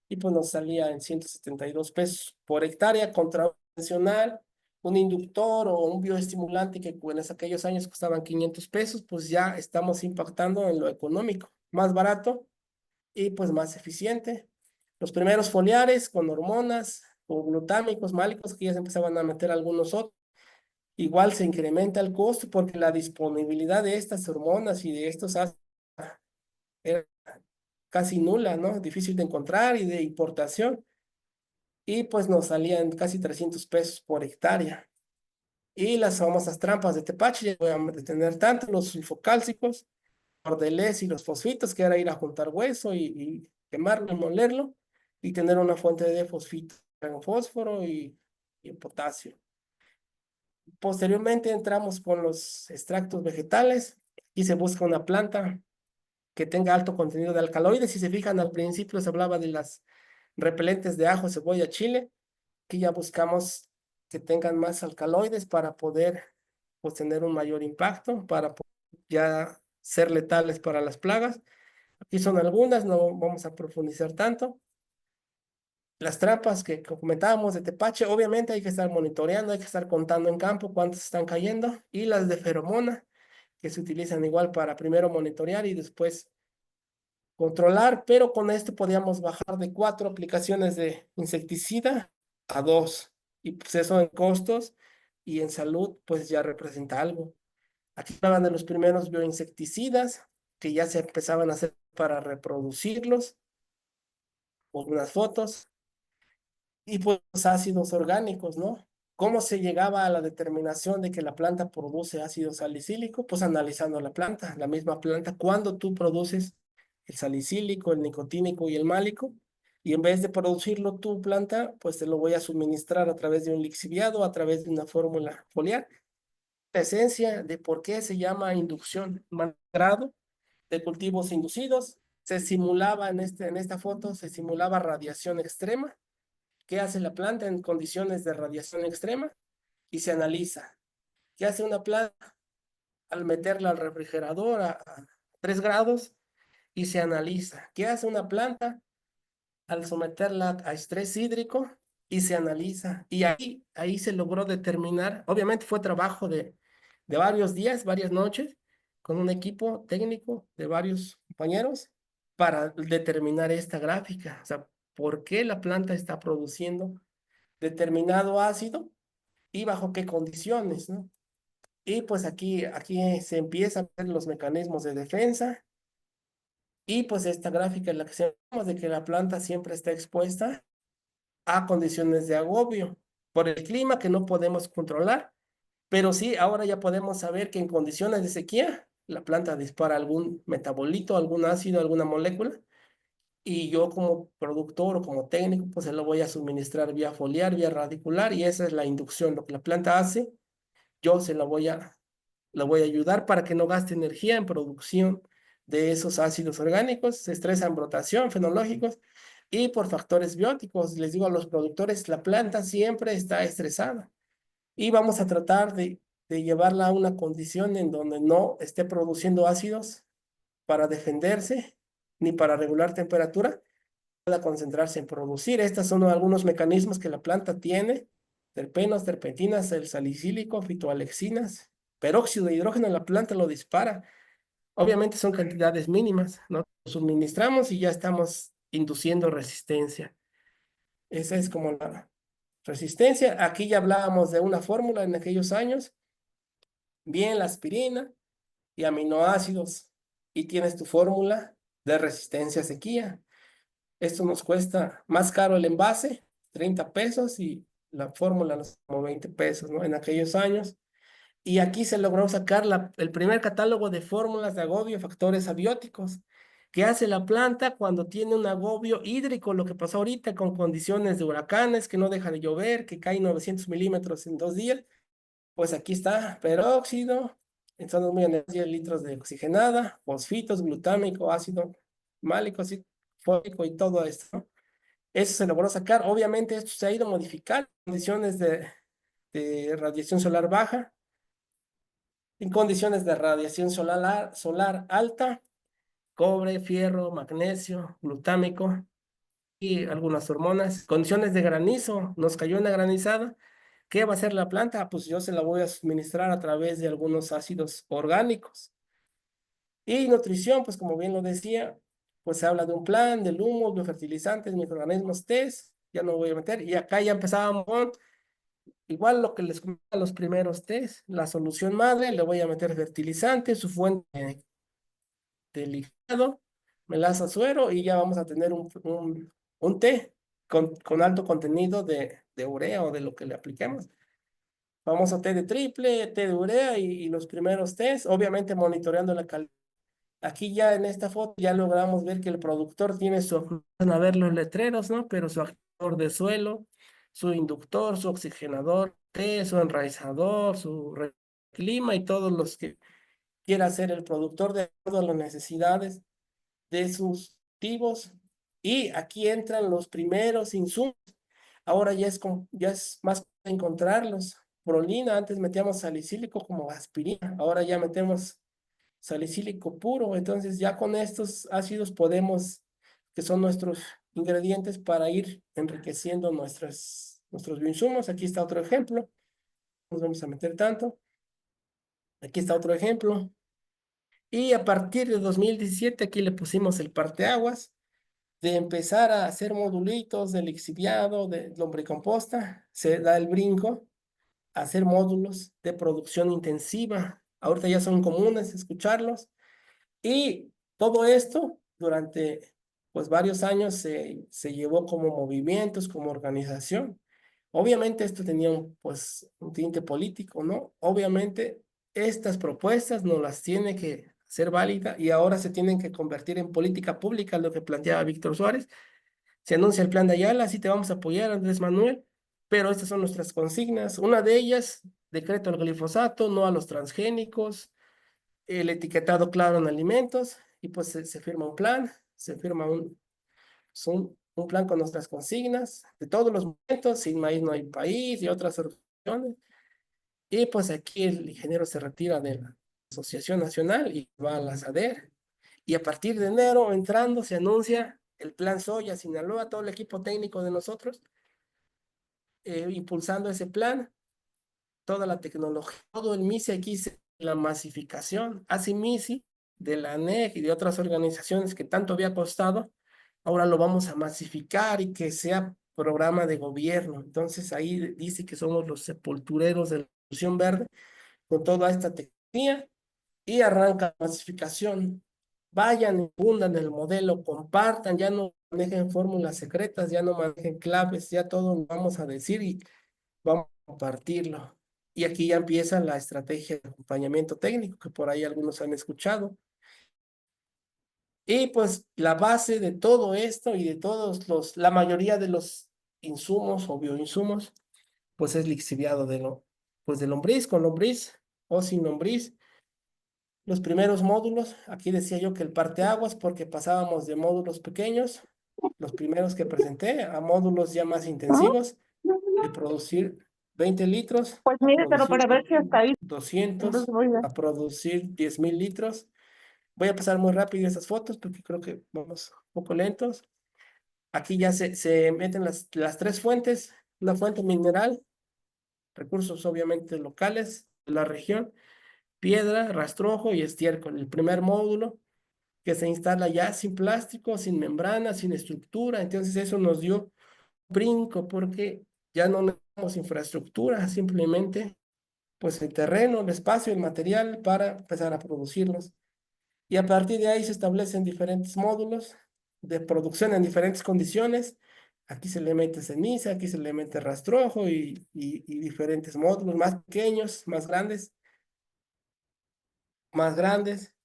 y pues nos salía en 172 pesos por hectárea contra un convencional, un inductor o un bioestimulante que en aquellos años costaban 500 pesos, pues ya estamos impactando en lo económico, más barato y pues más eficiente. Los primeros foliares con hormonas, con glutámicos, málicos, que ya se empezaban a meter algunos otros. Igual se incrementa el costo porque la disponibilidad de estas hormonas y de estos ácidos era casi nula, ¿no? Difícil de encontrar y de importación. Y pues nos salían casi 300 pesos por hectárea. Y las famosas trampas de tepache, ya voy a detener tanto los sulfocálcicos, bordelés y los fosfitos, que era ir a juntar hueso y quemarlo y molerlo y tener una fuente de fosfito, en fósforo y potasio. Posteriormente entramos con los extractos vegetales y se busca una planta que tenga alto contenido de alcaloides. Si se fijan, al principio se hablaba de las repelentes de ajo, cebolla, chile, que ya buscamos que tengan más alcaloides para poder pues, tener un mayor impacto, para ya ser letales para las plagas. Aquí son algunas, no vamos a profundizar tanto. Las trampas que comentábamos de tepache, obviamente hay que estar monitoreando, hay que estar contando en campo cuántas están cayendo, y las de feromona, que se utilizan igual para primero monitorear y después controlar, pero con esto podíamos bajar de 4 aplicaciones de insecticida a 2, y pues eso en costos y en salud pues ya representa algo. Aquí hablaban de los primeros bioinsecticidas que ya se empezaban a hacer para reproducirlos, unas fotos. Y pues ácidos orgánicos, ¿no? ¿Cómo se llegaba a la determinación de que la planta produce ácido salicílico? Pues analizando la planta, la misma planta. Cuando tú produces el salicílico, el nicotínico y el málico, y en vez de producirlo tu planta, pues te lo voy a suministrar a través de un lixiviado, a través de una fórmula foliar. La esencia de por qué se llama inducción, grado de cultivos inducidos. Se simulaba en esta foto, se simulaba radiación extrema. ¿Qué hace la planta en condiciones de radiación extrema? Y se analiza. ¿Qué hace una planta al meterla al refrigerador a 3 grados? Y se analiza. ¿Qué hace una planta al someterla a estrés hídrico? Y se analiza. Y ahí se logró determinar, obviamente fue trabajo de varios días, varias noches, con un equipo técnico de varios compañeros para determinar esta gráfica. O sea, ¿por qué la planta está produciendo determinado ácido y bajo qué condiciones, ¿no? Y pues aquí se empiezan a ver los mecanismos de defensa y pues esta gráfica en la que se vemos de que la planta siempre está expuesta a condiciones de agobio por el clima que no podemos controlar, pero sí, ahora ya podemos saber que en condiciones de sequía la planta dispara algún metabolito, algún ácido, alguna molécula, y yo como productor o como técnico pues se lo voy a suministrar vía foliar, vía radicular, y esa es la inducción, lo que la planta hace, yo se la voy a ayudar para que no gaste energía en producción de esos ácidos orgánicos, se estresa en brotación, fenológicos, y por factores bióticos. Les digo a los productores, la planta siempre está estresada y vamos a tratar de llevarla a una condición en donde no esté produciendo ácidos para defenderse ni para regular temperatura, pueda concentrarse en producir. Estos son algunos mecanismos que la planta tiene: terpenos, terpentinas, el salicílico, fitoalexinas, peróxido de hidrógeno, la planta lo dispara. Obviamente son cantidades mínimas, ¿no? Suministramos y ya estamos induciendo resistencia. Esa es como la resistencia. Aquí ya hablábamos de una fórmula en aquellos años, bien la aspirina y aminoácidos, y tienes tu fórmula de resistencia a sequía. Esto nos cuesta más caro el envase, 30 pesos, y la fórmula nos como 20 pesos, ¿no? En aquellos años. Y aquí se logró sacar el primer catálogo de fórmulas de agobio, factores abióticos. ¿Qué hace la planta cuando tiene un agobio hídrico? Lo que pasó ahorita con condiciones de huracanes, que no deja de llover, que cae 900 milímetros en 2 días. Pues aquí está peróxido, son muy 10 litros de oxigenada, fosfitos, glutámico, ácido málico, ácido fólico y todo esto, ¿no? Eso se logró sacar. Obviamente esto se ha ido modificando en condiciones de radiación solar baja, en condiciones de radiación solar alta, cobre, fierro, magnesio, glutámico y algunas hormonas. Condiciones de granizo, nos cayó una granizada. ¿Qué va a hacer la planta? Pues yo se la voy a suministrar a través de algunos ácidos orgánicos. Y nutrición, pues como bien lo decía, pues se habla de un plan, del humo, biofertilizantes, microorganismos, test, ya no voy a meter. Y acá ya empezábamos con igual lo que les comentaba los primeros test, la solución madre, le voy a meter fertilizante, su fuente de licuado, melaza, suero, y ya vamos a tener un té con alto contenido de urea o de lo que le apliquemos. Vamos a té de triple, té de urea y los primeros test, obviamente monitoreando la calidad. Aquí ya en esta foto ya logramos ver que el productor tiene van a ver los letreros, ¿no? Pero su actor de suelo, su inductor, su oxigenador, su enraizador, su clima y todos los que quiera hacer el productor de acuerdo a las necesidades de sus activos. Y aquí entran los primeros insumos. Ahora ya es más encontrarlos. Prolina, antes metíamos salicílico como aspirina, ahora ya metemos salicílico puro. Entonces ya con estos ácidos podemos, que son nuestros ingredientes para ir enriqueciendo nuestros bioinsumos. Aquí está otro ejemplo. No nos vamos a meter tanto. Aquí está otro ejemplo. Y a partir de 2017 aquí le pusimos el parteaguas de empezar a hacer modulitos de lixiviado, de lombricomposta. Se da el brinco a hacer módulos de producción intensiva. Ahorita ya son comunes escucharlos. Y todo esto durante pues varios años se llevó como movimientos, como organización. Obviamente esto tenía un tinte político, ¿no? Obviamente estas propuestas no las tiene que hacer válida y ahora se tienen que convertir en política pública, lo que planteaba Víctor Suárez. Se anuncia el plan de Ayala, sí te vamos a apoyar, Andrés Manuel, pero estas son nuestras consignas. Una de ellas, decreto al glifosato, no a los transgénicos, el etiquetado claro en alimentos, y pues se firma un plan, se firma un plan con nuestras consignas de todos los momentos, sin maíz no hay país y otras organizaciones. Y pues aquí el ingeniero se retira de la Asociación Nacional y va a la SADER. Y a partir de enero, entrando, se anuncia el plan Soya Sinaloa, todo el equipo técnico de nosotros, impulsando ese plan, toda la tecnología, todo el MISI aquí, la masificación, hace MISI de la ANEC y de otras organizaciones que tanto había costado, ahora lo vamos a masificar y que sea programa de gobierno. Entonces ahí dice que somos los sepultureros de la Revolución Verde con toda esta tecnología y arranca la masificación. Vayan, infundan el modelo, compartan, ya no manejen fórmulas secretas, ya no manejen claves, ya todo lo vamos a decir y vamos a compartirlo. Y aquí ya empieza la estrategia de acompañamiento técnico, que por ahí algunos han escuchado. Y pues la base de todo esto y de la mayoría de los insumos o bioinsumos, pues es lixiviado pues de lombriz, con lombriz o sin lombriz. Los primeros módulos, aquí decía yo que el parteaguas, porque pasábamos de módulos pequeños, los primeros que presenté, a módulos ya más intensivos, de producir 20 litros, Pues a mire, pero producir para ver si hasta ahí, 200, entonces voy a... a producir 10,000 litros. Voy a pasar muy rápido esas fotos porque creo que vamos un poco lentos. Aquí ya se meten las tres fuentes, una fuente mineral, recursos obviamente locales de la región, piedra, rastrojo y estiércol. El primer módulo que se instala ya sin plástico, sin membrana, sin estructura. Entonces eso nos dio un brinco porque ya no necesitamos infraestructura, simplemente pues el terreno, el espacio, el material para empezar a producirlos. Y a partir de ahí se establecen diferentes módulos de producción en diferentes condiciones. Aquí se le mete ceniza, aquí se le mete rastrojo y diferentes módulos más pequeños, más grandes, más grandes.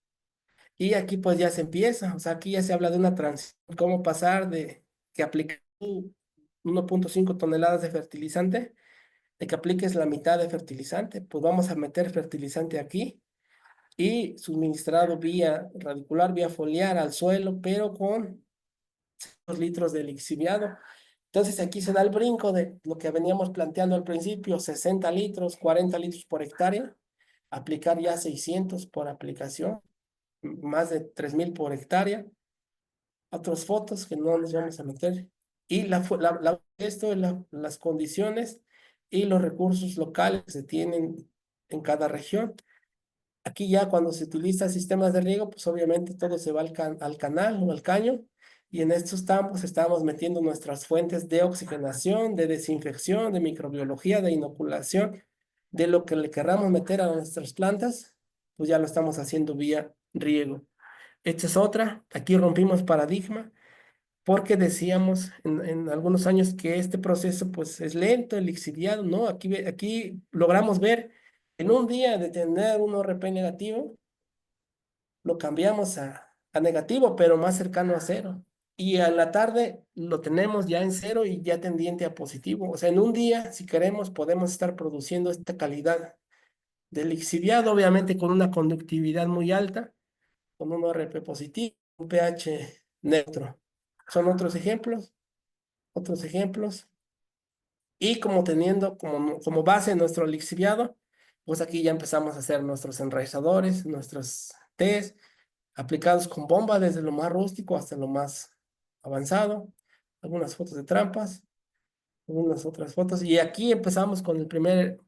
Y aquí pues ya se empieza, o sea, aquí ya se habla de una transición, cómo pasar de que apliques 1,5 toneladas de fertilizante, de que apliques la mitad de fertilizante, pues vamos a meter fertilizante aquí y suministrado vía radicular, vía foliar al suelo, pero con 2 litros de lixiviado. Entonces aquí se da el brinco de lo que veníamos planteando al principio, 60 litros, 40 litros por hectárea, aplicar ya 600 por aplicación, más de 3,000 por hectárea. Otras fotos que no nos vamos a meter. Y esto, las condiciones y los recursos locales que se tienen en cada región. Aquí ya cuando se utiliza sistemas de riego, pues obviamente todo se va al canal o al caño. Y en estos campos estamos metiendo nuestras fuentes de oxigenación, de desinfección, de microbiología, de inoculación, de lo que le querramos meter a nuestras plantas, pues ya lo estamos haciendo vía riego. Esta es otra, aquí rompimos paradigma, porque decíamos en algunos años que este proceso pues es lento, el lixiviado, ¿no? Aquí logramos ver en un día de tener un ORP negativo, lo cambiamos a negativo, pero más cercano a cero. Y a la tarde lo tenemos ya en cero y ya tendiente a positivo. O sea, en un día, si queremos, podemos estar produciendo esta calidad de lixiviado, obviamente con una conductividad muy alta, con un ORP positivo, un pH neutro. Son otros ejemplos, otros ejemplos. Y como teniendo como base nuestro lixiviado, pues aquí ya empezamos a hacer nuestros enraizadores, nuestros test, aplicados con bomba desde lo más rústico hasta lo más avanzado. Algunas fotos de trampas, algunas otras fotos. Y aquí empezamos con el primer,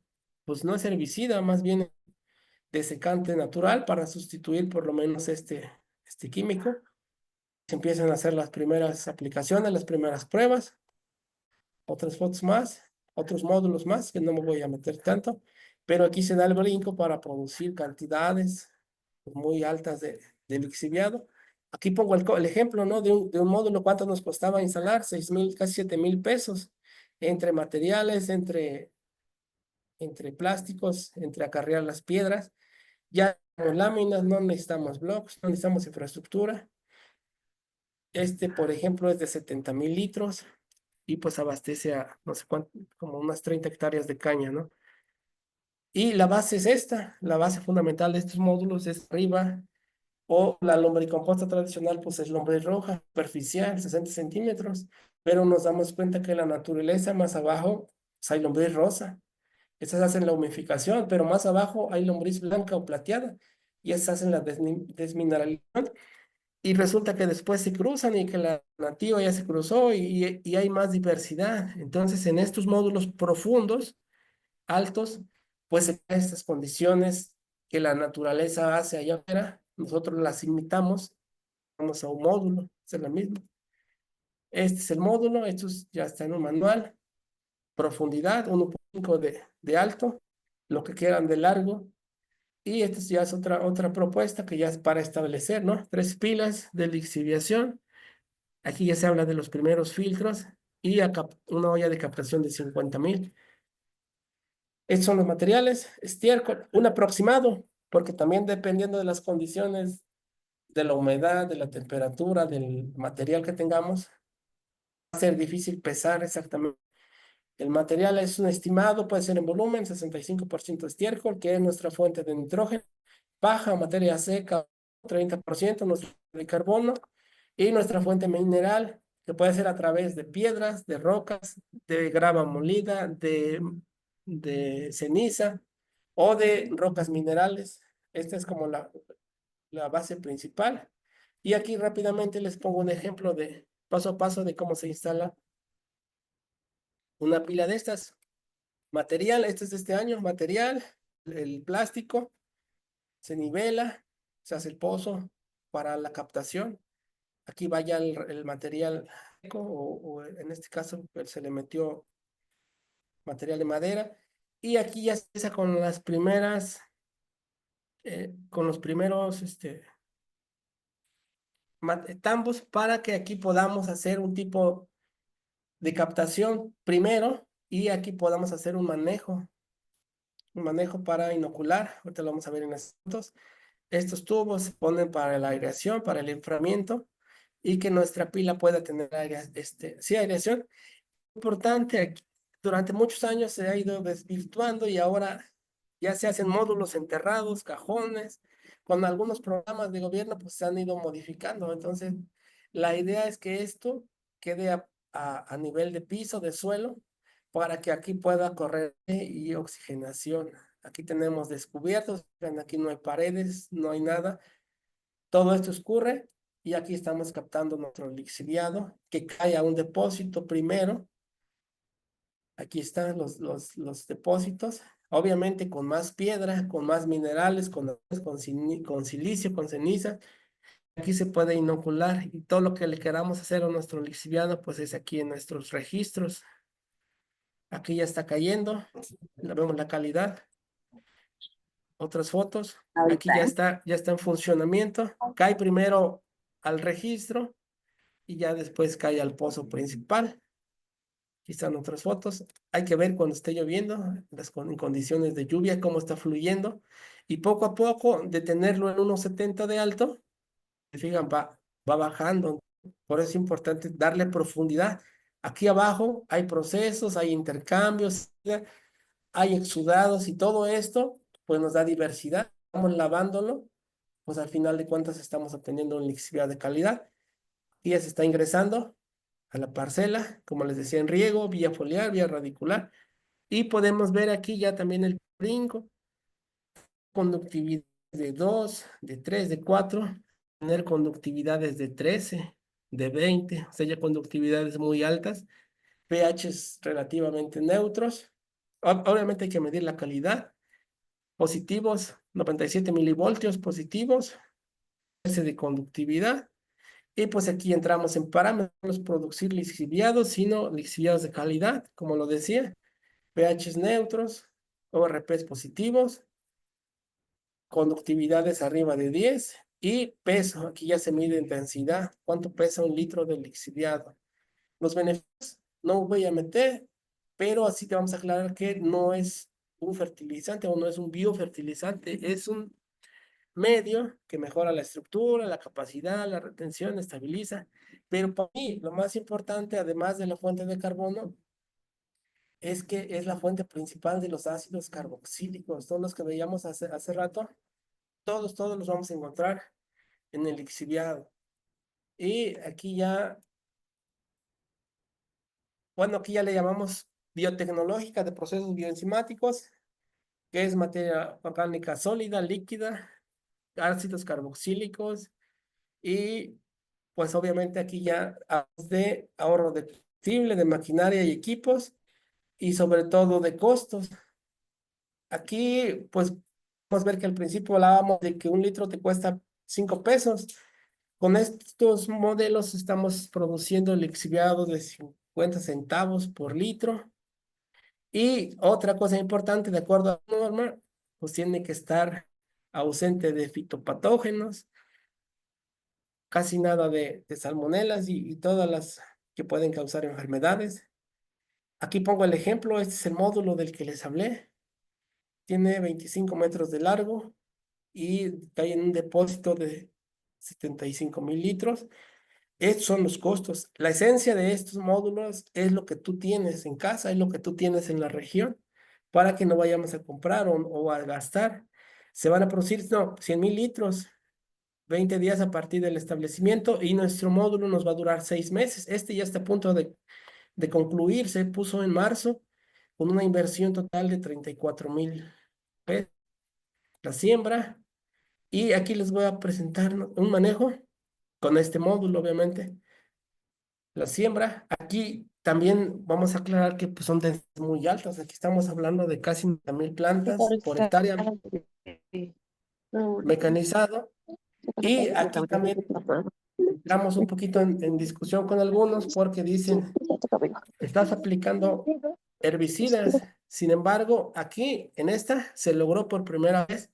pues no es herbicida, más bien desecante natural para sustituir por lo menos este químico. Se empiezan a hacer las primeras aplicaciones, las primeras pruebas, otras fotos más, otros módulos más, que no me voy a meter tanto, pero aquí se da el brinco para producir cantidades muy altas de lixiviado. Aquí pongo el ejemplo, ¿no? De un módulo, ¿cuánto nos costaba instalar? 6,000, casi 7,000 pesos, entre materiales, entre plásticos, entre acarrear las piedras. Ya con láminas, no necesitamos blocks, no necesitamos infraestructura. Por ejemplo, es de 70,000 litros y pues abastece a no sé cuánto, como unas 30 hectáreas de caña, ¿no? Y la base es esta, la base fundamental de estos módulos es arriba, o la lombricomposta tradicional, pues es lombriz roja, superficial, 60 centímetros, pero nos damos cuenta que la naturaleza más abajo, pues hay lombriz rosa. Estas hacen la humificación, pero más abajo hay lombriz blanca o plateada, y estas hacen la desmineralización. Y resulta que después se cruzan y que la nativa ya se cruzó y hay más diversidad. Entonces, en estos módulos profundos, altos, pues se crean estas condiciones que la naturaleza hace allá afuera. Nosotros las imitamos, vamos a un módulo, es la misma. Este es el módulo, ya está en un manual. Profundidad, 1,5 de alto, lo que quieran de largo. Y esta ya es otra propuesta que ya es para establecer, ¿no? 3 pilas de lixiviación. Aquí ya se habla de los primeros filtros y una olla de captación de 50,000. Estos son los materiales, estiércol, un aproximado, porque también dependiendo de las condiciones de la humedad, de la temperatura, del material que tengamos, va a ser difícil pesar exactamente. El material es un estimado, puede ser en volumen, 65% estiércol, que es nuestra fuente de nitrógeno, paja, materia seca, 30% nuestro de carbono, y nuestra fuente mineral, que puede ser a través de piedras, de rocas, de grava molida, de ceniza o de rocas minerales. Esta es como la base principal. Y aquí rápidamente les pongo un ejemplo de paso a paso de cómo se instala una pila de estas. Material, este es de este año, material, el plástico, se nivela, se hace el pozo para la captación. Aquí vaya el material seco o en este caso pues, se le metió material de madera. Y aquí ya se empieza con las primeras, con los primeros tambos para que aquí podamos hacer un tipo de captación primero y aquí podamos hacer un manejo para inocular. Ahorita lo vamos a ver en estos. Estos tubos se ponen para la aireación, para el enfriamiento y que nuestra pila pueda tener sí, aireación. Importante, durante muchos años se ha ido desvirtuando y ahora ya se hacen módulos enterrados, cajones, con algunos programas de gobierno pues se han ido modificando. Entonces, la idea es que esto quede a nivel de piso, de suelo, para que aquí pueda correr y oxigenación. Aquí tenemos descubiertos, aquí no hay paredes, no hay nada. Todo esto escurre y aquí estamos captando nuestro lixiviado que cae a un depósito primero. Aquí están los depósitos, obviamente con más piedra, con más minerales, con silicio, con ceniza. Aquí se puede inocular y todo lo que le queramos hacer a nuestro lixiviado, pues es aquí en nuestros registros. Aquí ya está cayendo, vemos la calidad. Otras fotos, aquí Ahorita, ¿eh? ya está en funcionamiento. Cae primero al registro y ya después cae al pozo principal. Aquí están otras fotos. Hay que ver cuando esté lloviendo, en condiciones de lluvia, cómo está fluyendo. Y poco a poco, de tenerlo en 1,70 de alto, fijan, va bajando. Por eso es importante darle profundidad. Aquí abajo hay procesos, hay intercambios, hay exudados y todo esto, pues nos da diversidad. Estamos lavándolo, pues al final de cuentas estamos obteniendo una lixividad de calidad. Y ya se está ingresando a la parcela, como les decía, en riego, vía foliar, vía radicular. Y podemos ver aquí ya también el brinco, conductividad de 2, de 3, de 4, tener conductividades de 13, de 20, o sea, ya conductividades muy altas, pHs relativamente neutros. Obviamente hay que medir la calidad. Positivos, 97 milivoltios positivos, ese de conductividad. Y pues aquí entramos en parámetros, producir lixiviados, sino lixiviados de calidad, como lo decía, pHs neutros, ORPs positivos, conductividades arriba de 10 y peso, aquí ya se mide en densidad, cuánto pesa un litro de lixiviado. Los beneficios no voy a meter, pero así te vamos a aclarar que no es un fertilizante o no es un biofertilizante, es un medio que mejora la estructura, la capacidad, la retención, estabiliza. Pero para mí lo más importante, además de la fuente de carbono, es que es la fuente principal de los ácidos carboxílicos, todos los que veíamos hace rato, todos los vamos a encontrar en el lixiviado. Y aquí ya, bueno, aquí ya le llamamos biotecnológica de procesos bioenzimáticos, que es materia orgánica sólida, líquida, ácidos carboxílicos y pues obviamente aquí ya hablamos de ahorro de combustible, de maquinaria y equipos y sobre todo de costos. Aquí pues podemos ver que al principio hablábamos de que un litro te cuesta 5 pesos. Con estos modelos estamos produciendo el exhibiado de 50 centavos por litro. Y otra cosa importante, de acuerdo a la norma, pues tiene que estar ausente de fitopatógenos, casi nada de salmonelas y todas las que pueden causar enfermedades. Aquí pongo el ejemplo, este es el módulo del que les hablé. Tiene 25 metros de largo y cae en un depósito de 75,000 litros. Estos son los costos. La esencia de estos módulos es lo que tú tienes en casa, es lo que tú tienes en la región, para que no vayamos a comprar o a gastar. Se van a producir, no, 100,000 litros, 20 días a partir del establecimiento y nuestro módulo nos va a durar 6 meses. Este ya está a punto de concluir, se puso en marzo con una inversión total de 34,000 pesos la siembra. Y aquí les voy a presentar, ¿no?, un manejo con este módulo, obviamente. La siembra, aquí también vamos a aclarar que pues, son densidades muy altas. Aquí estamos hablando de casi 90,000 plantas por hectárea mecanizado. Y aquí también entramos un poquito en discusión con algunos porque dicen, estás aplicando herbicidas. Sin embargo, aquí en esta se logró por primera vez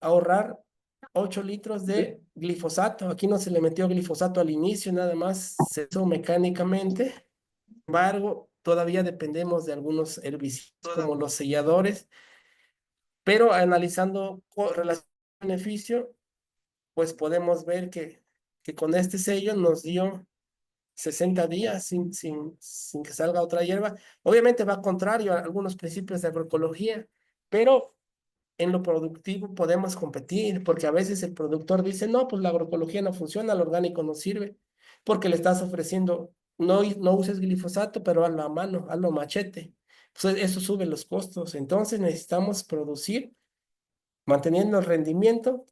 ahorrar 8 litros de glifosato. Aquí no se le metió glifosato al inicio, nada más se hizo mecánicamente. Sin embargo, todavía dependemos de algunos herbicidas como los selladores, pero analizando relación beneficio, pues podemos ver que con este sello nos dio 60 días sin que salga otra hierba. Obviamente va contrario a algunos principios de agroecología, pero en lo productivo podemos competir, porque a veces el productor dice, no, pues la agroecología no funciona, el orgánico no sirve, porque le estás ofreciendo, no uses glifosato, pero hazlo a mano, hazlo a machete. Pues eso sube los costos. Entonces necesitamos producir manteniendo el rendimiento,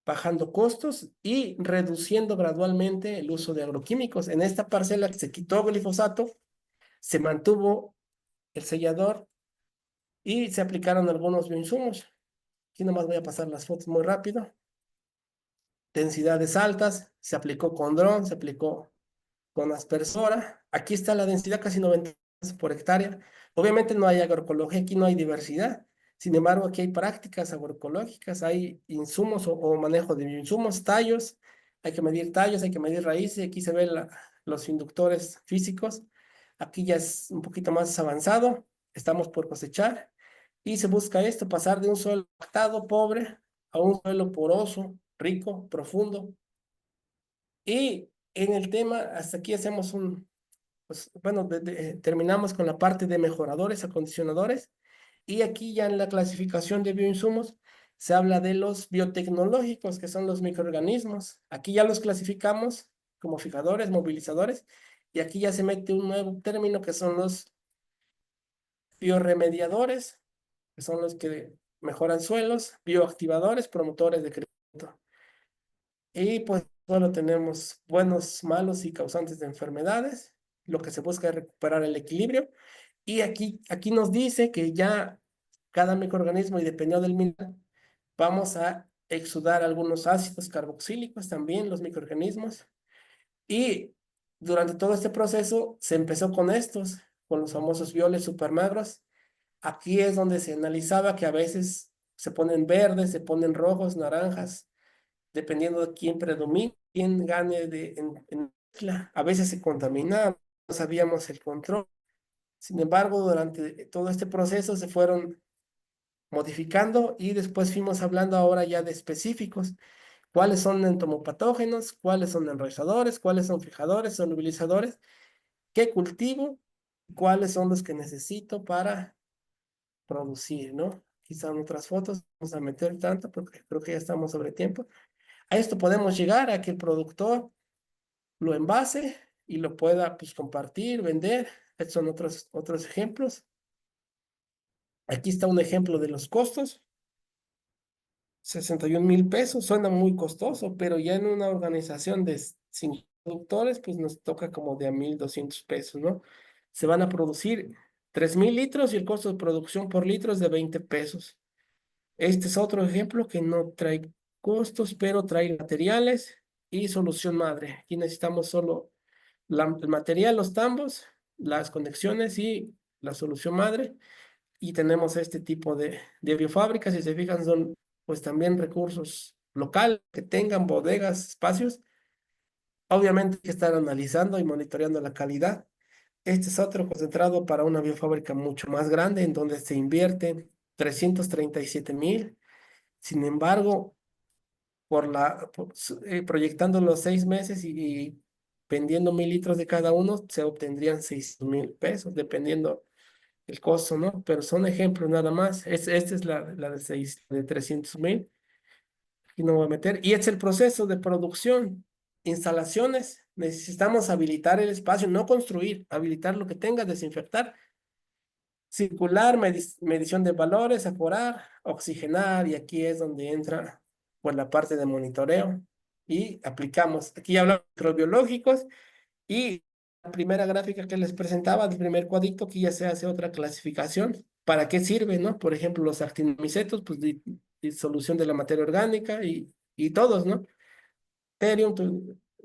bajando costos y reduciendo gradualmente el uso de agroquímicos. En esta parcela que se quitó glifosato, se mantuvo el sellador y se aplicaron algunos bioinsumos. Aquí nomás voy a pasar las fotos muy rápido. Densidades altas, se aplicó con dron, se aplicó con aspersora. Aquí está la densidad, casi 90 por hectárea. Obviamente no hay agroecología, aquí no hay diversidad. Sin embargo, aquí hay prácticas agroecológicas, hay insumos o manejo de insumos, tallos. Hay que medir tallos, hay que medir raíces. Aquí se ven los inductores físicos. Aquí ya es un poquito más avanzado. Estamos por cosechar. Y se busca esto, pasar de un suelo compactado, pobre, a un suelo poroso, rico, profundo. Y en el tema, hasta aquí hacemos pues, bueno, terminamos con la parte de mejoradores, acondicionadores. Y aquí ya en la clasificación de bioinsumos se habla de los biotecnológicos, que son los microorganismos. Aquí ya los clasificamos como fijadores, movilizadores. Y aquí ya se mete un nuevo término que son los bioremediadores, que son los que mejoran suelos, bioactivadores, promotores de crecimiento. Y pues solo tenemos buenos, malos y causantes de enfermedades. Lo que se busca es recuperar el equilibrio. Y aquí nos dice que ya cada microorganismo, y dependiendo del mineral, vamos a exudar algunos ácidos carboxílicos también, los microorganismos. Y durante todo este proceso se empezó con estos, con los famosos violes supermagros. Aquí es donde se analizaba que a veces se ponen verdes, se ponen rojos, naranjas, dependiendo de quién predomine, quién gane en mezcla. A veces se contaminaba, no sabíamos el control. Sin embargo, durante todo este proceso se fueron modificando y después fuimos hablando ahora ya de específicos. ¿Cuáles son entomopatógenos? ¿Cuáles son enraizadores? ¿Cuáles son fijadores, solubilizadores? ¿Qué cultivo? ¿Cuáles son los que necesito para producir, ¿no? Quizá en otras fotos vamos a meter tanto porque creo que ya estamos sobre tiempo. A esto podemos llegar a que el productor lo envase y lo pueda pues compartir, vender. Estos son otros ejemplos. Aquí está un ejemplo de los costos. 61,000 pesos, suena muy costoso, pero ya en una organización de 5 productores, pues nos toca como de a 1,200 pesos, ¿no? Se van a producir 3,000 litros y el costo de producción por litro es de 20 pesos. Este es otro ejemplo que no trae costos, pero trae materiales y solución madre. Aquí necesitamos solo el material, los tambos, las conexiones y la solución madre. Y tenemos este tipo de biofábricas, si se fijan, son pues también recursos locales que tengan bodegas, espacios. Obviamente hay que estar analizando y monitoreando la calidad. Este es otro concentrado para una biofábrica mucho más grande, en donde se invierte 337,000. Sin embargo, proyectando los 6 meses y vendiendo 1,000 litros de cada uno, se obtendrían 6,000 pesos, dependiendo el costo, ¿no? Pero son ejemplos nada más. Esta es la de 300,000. Aquí no voy a meter. Y es el proceso de producción. Instalaciones. Necesitamos habilitar el espacio, no construir, habilitar lo que tenga, desinfectar, circular, medición de valores, apurar, oxigenar. Y aquí es donde entra pues la parte de monitoreo. Y aplicamos. Aquí hablamos de microbiológicos. Y la primera gráfica que les presentaba, del primer cuadrito, aquí ya se hace otra clasificación. ¿Para qué sirve, no? Por ejemplo, los actinomicetos, pues disolución de la materia orgánica y todos, ¿no? Terium,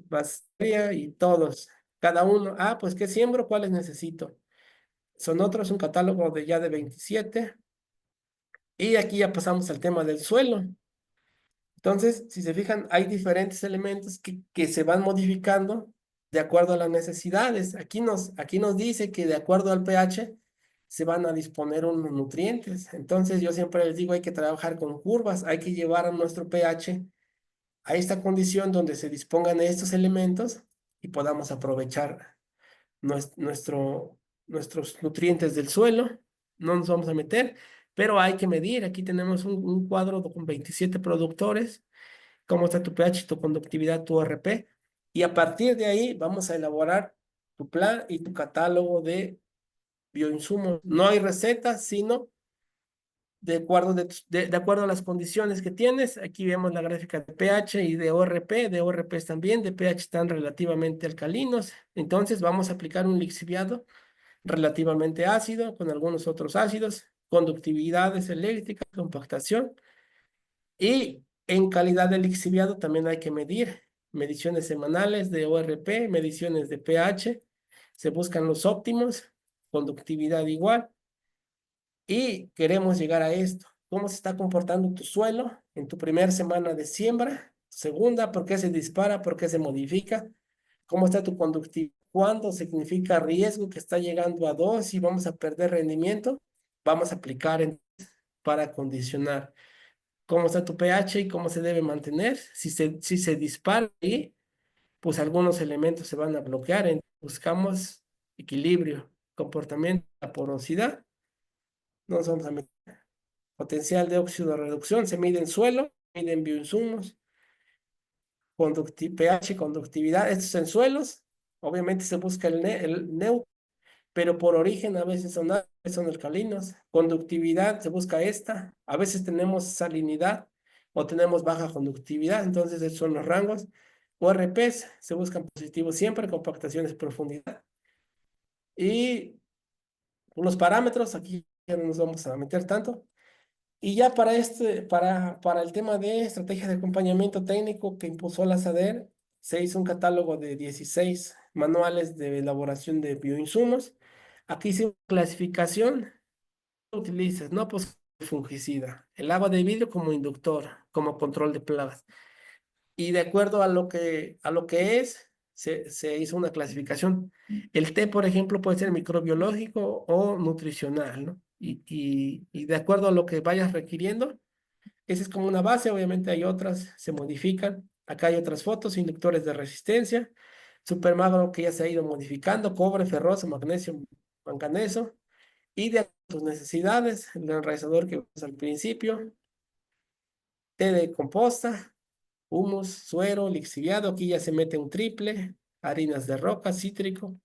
bacteria y todos. Cada uno, pues ¿qué siembro? ¿Cuáles necesito? Son otros, un catálogo de ya de 27. Y aquí ya pasamos al tema del suelo. Entonces, si se fijan, hay diferentes elementos que se van modificando de acuerdo a las necesidades. Aquí nos dice que de acuerdo al pH se van a disponer unos nutrientes. Entonces, yo siempre les digo, hay que trabajar con curvas, hay que llevar a nuestro pH a esta condición donde se dispongan estos elementos y podamos aprovechar nuestros nutrientes del suelo. No nos vamos a meter, pero hay que medir. Aquí tenemos un cuadro con 27 productores, cómo está tu pH, tu conductividad, tu ORP, y a partir de ahí vamos a elaborar tu plan y tu catálogo de bioinsumos. No hay recetas, sino de acuerdo a las condiciones que tienes. Aquí vemos la gráfica de pH y de ORP. De ORPs también, de pH están relativamente alcalinos. Entonces vamos a aplicar un lixiviado relativamente ácido con algunos otros ácidos, conductividades eléctricas, compactación. Y en calidad de lixiviado también hay que medir mediciones semanales de ORP, mediciones de pH. Se buscan los óptimos, conductividad igual. Y queremos llegar a esto. ¿Cómo se está comportando tu suelo en tu primera semana de siembra? Segunda, ¿por qué se dispara? ¿Por qué se modifica? ¿Cómo está tu conductividad? ¿Cuándo significa riesgo que está llegando a 2 y vamos a perder rendimiento? Vamos a aplicar para condicionar cómo está tu pH y cómo se debe mantener. Si se dispara ahí, pues algunos elementos se van a bloquear. Buscamos equilibrio, comportamiento, la porosidad. No nos vamos a meter. Potencial de óxido de reducción se mide en suelo, se mide en bioinsumos, pH, conductividad. Estos en suelos, obviamente se busca el neutro, pero por origen a veces son alcalinos. Conductividad se busca esta. A veces tenemos salinidad o tenemos baja conductividad, entonces esos son los rangos. ORPs se buscan positivos siempre, compactaciones, profundidad. Y los parámetros, aquí ya no nos vamos a meter tanto. Y ya para el tema de estrategia de acompañamiento técnico que impulsó la SADER, se hizo un catálogo de 16 manuales de elaboración de bioinsumos. Aquí sí, clasificación, utilizas, ¿no? Pues fungicida, el agua de vidrio como inductor, como control de plagas. Y de acuerdo a lo que se hizo una clasificación. El té, por ejemplo, puede ser microbiológico o nutricional, ¿no? y de acuerdo a lo que vayas requiriendo, esa es como una base, obviamente hay otras, se modifican. Acá hay otras fotos, inductores de resistencia, supermagro que ya se ha ido modificando, cobre, ferroso, magnesio, manganeso, y de acuerdo a tus necesidades, el enraizador que vimos al principio, té de composta, humus, suero, lixiviado, aquí ya se mete un triple, harinas de roca, cítrico,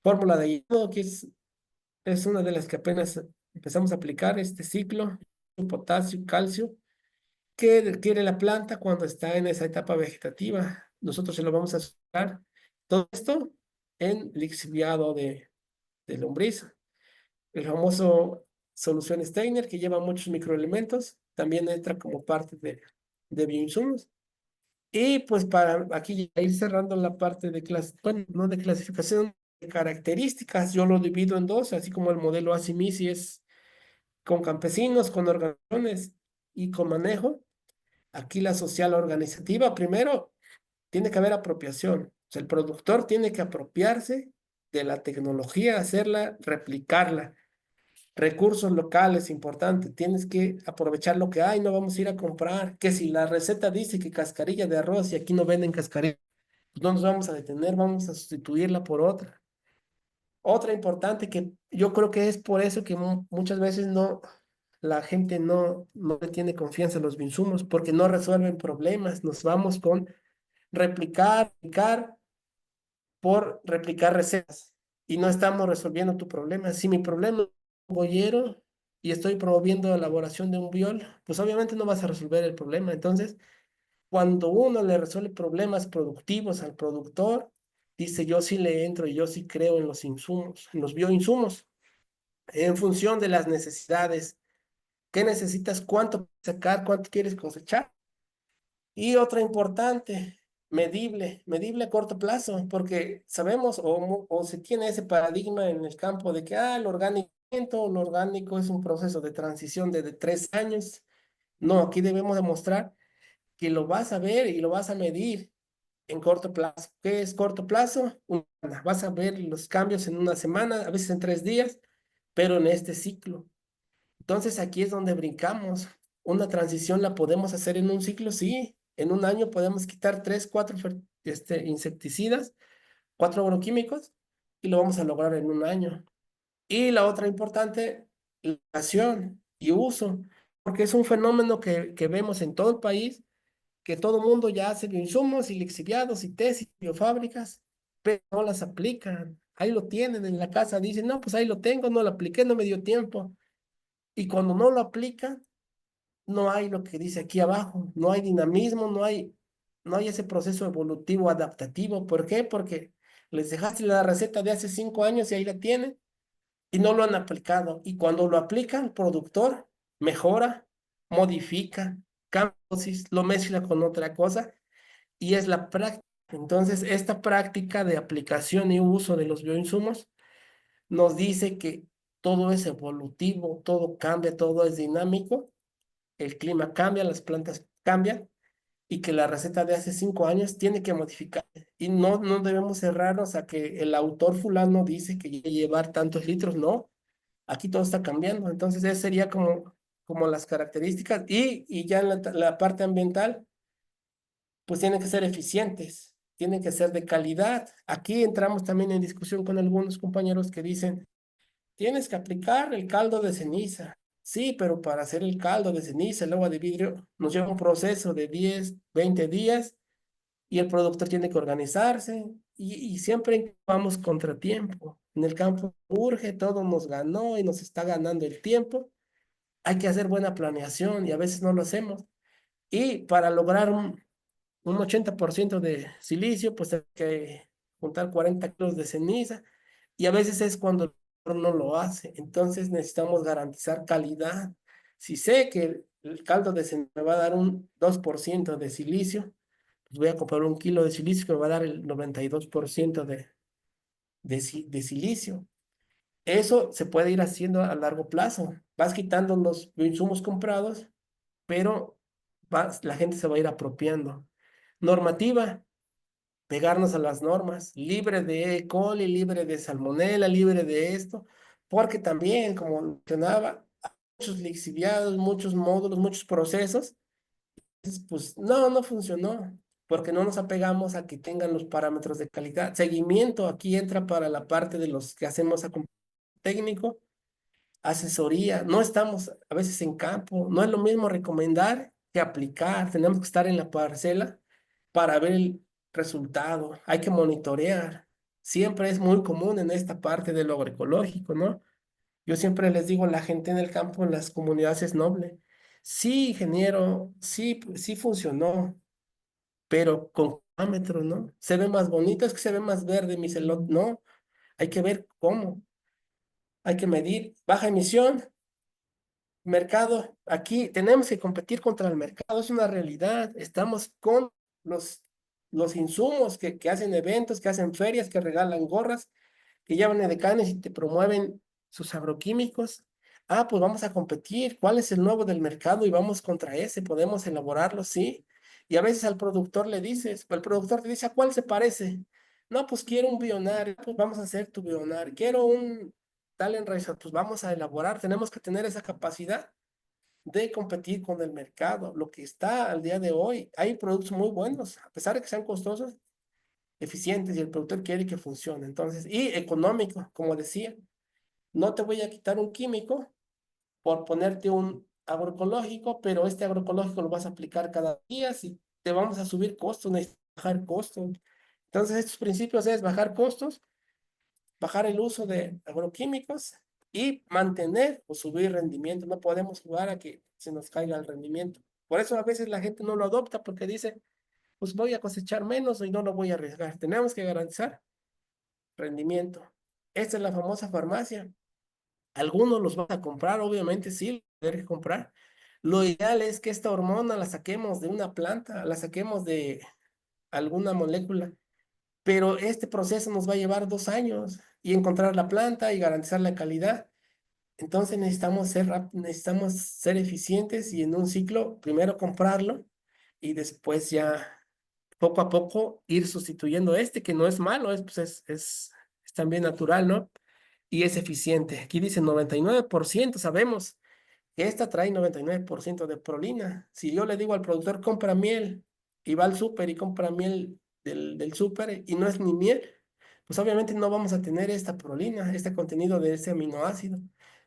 fórmula de yodo, que es una de las que apenas empezamos a aplicar este ciclo, potasio, calcio, que requiere la planta cuando está en esa etapa vegetativa. Nosotros se lo vamos a asociar todo esto en lixiviado de lombriz. El famoso solución Steiner, que lleva muchos microelementos, también entra como parte de bioinsumos. Y pues para aquí ya ir cerrando la parte de bueno, no de clasificación, de características, yo lo divido en dos, así como el modelo ASIMISI es con campesinos, con organizaciones y con manejo. Aquí la social organizativa, primero, tiene que haber apropiación. O sea, el productor tiene que apropiarse de la tecnología, hacerla, replicarla. Recursos locales, importante. Tienes que aprovechar lo que hay, no vamos a ir a comprar. Que si la receta dice que cascarilla de arroz y aquí no venden cascarilla, pues no nos vamos a detener, vamos a sustituirla por otra. Otra importante que yo creo que es por eso que muchas veces no, la gente no le tiene confianza en los insumos porque no resuelven problemas. Nos vamos con replicar por replicar recetas y no estamos resolviendo tu problema. Si mi problema es un boyero y estoy promoviendo la elaboración de un biol, pues obviamente no vas a resolver el problema. Entonces, cuando uno le resuelve problemas productivos al productor, dice yo sí le entro y yo sí creo en los insumos, en los bioinsumos, en función de las necesidades. ¿Qué necesitas? ¿Cuánto sacar? ¿Cuánto quieres cosechar? Y otra importante, medible a corto plazo, porque sabemos o se tiene ese paradigma en el campo de que lo orgánico es un proceso de transición de 3 años. No, aquí debemos demostrar que lo vas a ver y lo vas a medir en corto plazo. ¿Qué es corto plazo? Vas a ver los cambios en una semana, a veces en 3 días, pero en este ciclo. Entonces aquí es donde brincamos. Una transición la podemos hacer en un ciclo, sí. En un año podemos quitar 3, 4 insecticidas, 4 agroquímicos y lo vamos a lograr en un año. Y la otra importante, la acción y uso, porque es un fenómeno que vemos en todo el país, que todo el mundo ya hace bioinsumos y lixiviados y tesis, biofábricas, pero no las aplican. Ahí lo tienen en la casa, dicen, no, pues ahí lo tengo, no lo apliqué, no me dio tiempo. Y cuando no lo aplican, no hay lo que dice aquí abajo, no hay dinamismo, no hay ese proceso evolutivo adaptativo. ¿Por qué? Porque les dejaste la receta de hace 5 años y ahí la tienen y no lo han aplicado. Y cuando lo aplican, el productor mejora, modifica, cambia dosis, lo mezcla con otra cosa y es la práctica. Entonces, esta práctica de aplicación y uso de los bioinsumos nos dice que todo es evolutivo, todo cambia, todo es dinámico, el clima cambia, las plantas cambian y que la receta de hace 5 años tiene que modificar. Y no debemos cerrarnos a que el autor fulano dice que llevar tantos litros, no, aquí todo está cambiando. Entonces, esa sería como las características y ya en la parte ambiental, pues tienen que ser eficientes, tienen que ser de calidad. Aquí entramos también en discusión con algunos compañeros que dicen, tienes que aplicar el caldo de ceniza. Sí, pero para hacer el caldo de ceniza, el agua de vidrio, nos lleva un proceso de 10, 20 días y el productor tiene que organizarse y siempre vamos contratiempo. En el campo urge, todo nos ganó y nos está ganando el tiempo. Hay que hacer buena planeación y a veces no lo hacemos. Y para lograr un 80% de silicio, pues hay que juntar 40 kilos de ceniza y a veces es cuando el productor no lo hace. Entonces necesitamos garantizar calidad. Si sé que el caldo de ceniza me va a dar un 2% de silicio, pues voy a comprar 1 kilo de silicio que me va a dar el 92% de silicio. Eso se puede ir haciendo a largo plazo. Vas quitando los insumos comprados, pero la gente se va a ir apropiando. Normativa, pegarnos a las normas, libre de E. coli, libre de salmonela, libre de esto, porque también, como mencionaba, hay muchos lixiviados, muchos módulos, muchos procesos, pues no funcionó, porque no nos apegamos a que tengan los parámetros de calidad. Seguimiento, aquí entra para la parte de los que hacemos acompañamiento técnico, asesoría, no estamos a veces en campo, no es lo mismo recomendar que aplicar, tenemos que estar en la parcela para ver el resultado, hay que monitorear. Siempre es muy común en esta parte de lo agroecológico, ¿no? Yo siempre les digo a la gente en el campo, en las comunidades es noble. Sí, ingeniero, sí, sí funcionó, pero con parámetros, ¿no? Se ve más bonito, es que se ve más verde mi celote, no, hay que ver cómo, hay que medir baja emisión, mercado, aquí tenemos que competir contra el mercado, es una realidad, estamos con los, los insumos que hacen eventos, que hacen ferias, que regalan gorras, que llevan edecanes y te promueven sus agroquímicos. Ah, pues vamos a competir. ¿Cuál es el nuevo del mercado? Y vamos contra ese. Podemos elaborarlo, sí. Y a veces al productor le dices, el productor te dice, ¿a cuál se parece? No, pues quiero un bionar, pues vamos a hacer tu bionar. Quiero un tal enraizado, pues vamos a elaborar. Tenemos que tener esa capacidad de competir con el mercado. Lo que está al día de hoy, hay productos muy buenos, a pesar de que sean costosos, eficientes y el productor quiere que funcione. Entonces, y económico, como decía, no te voy a quitar un químico por ponerte un agroecológico, pero este agroecológico lo vas a aplicar cada día, si te vamos a subir costos, necesitas bajar costos. Entonces, estos principios es bajar costos, bajar el uso de agroquímicos y mantener o subir rendimiento. No podemos jugar a que se nos caiga el rendimiento. Por eso a veces la gente no lo adopta porque dice, pues voy a cosechar menos y no lo voy a arriesgar. Tenemos que garantizar rendimiento. Esta es la famosa farmacia. Algunos los van a comprar, obviamente sí, tener que comprar. Lo ideal es que esta hormona la saquemos de una planta, la saquemos de alguna molécula, pero este proceso nos va a llevar 2 años y encontrar la planta y garantizar la calidad. Entonces necesitamos ser eficientes y en un ciclo, primero comprarlo y después ya poco a poco ir sustituyendo este, que no es malo, es también natural, ¿no? Y es eficiente. Aquí dice 99%, sabemos que esta trae 99% de prolina. Si yo le digo al productor, compra miel, y va al súper y compra miel del súper y no es ni miel, pues obviamente no vamos a tener esta prolina, este contenido de ese aminoácido.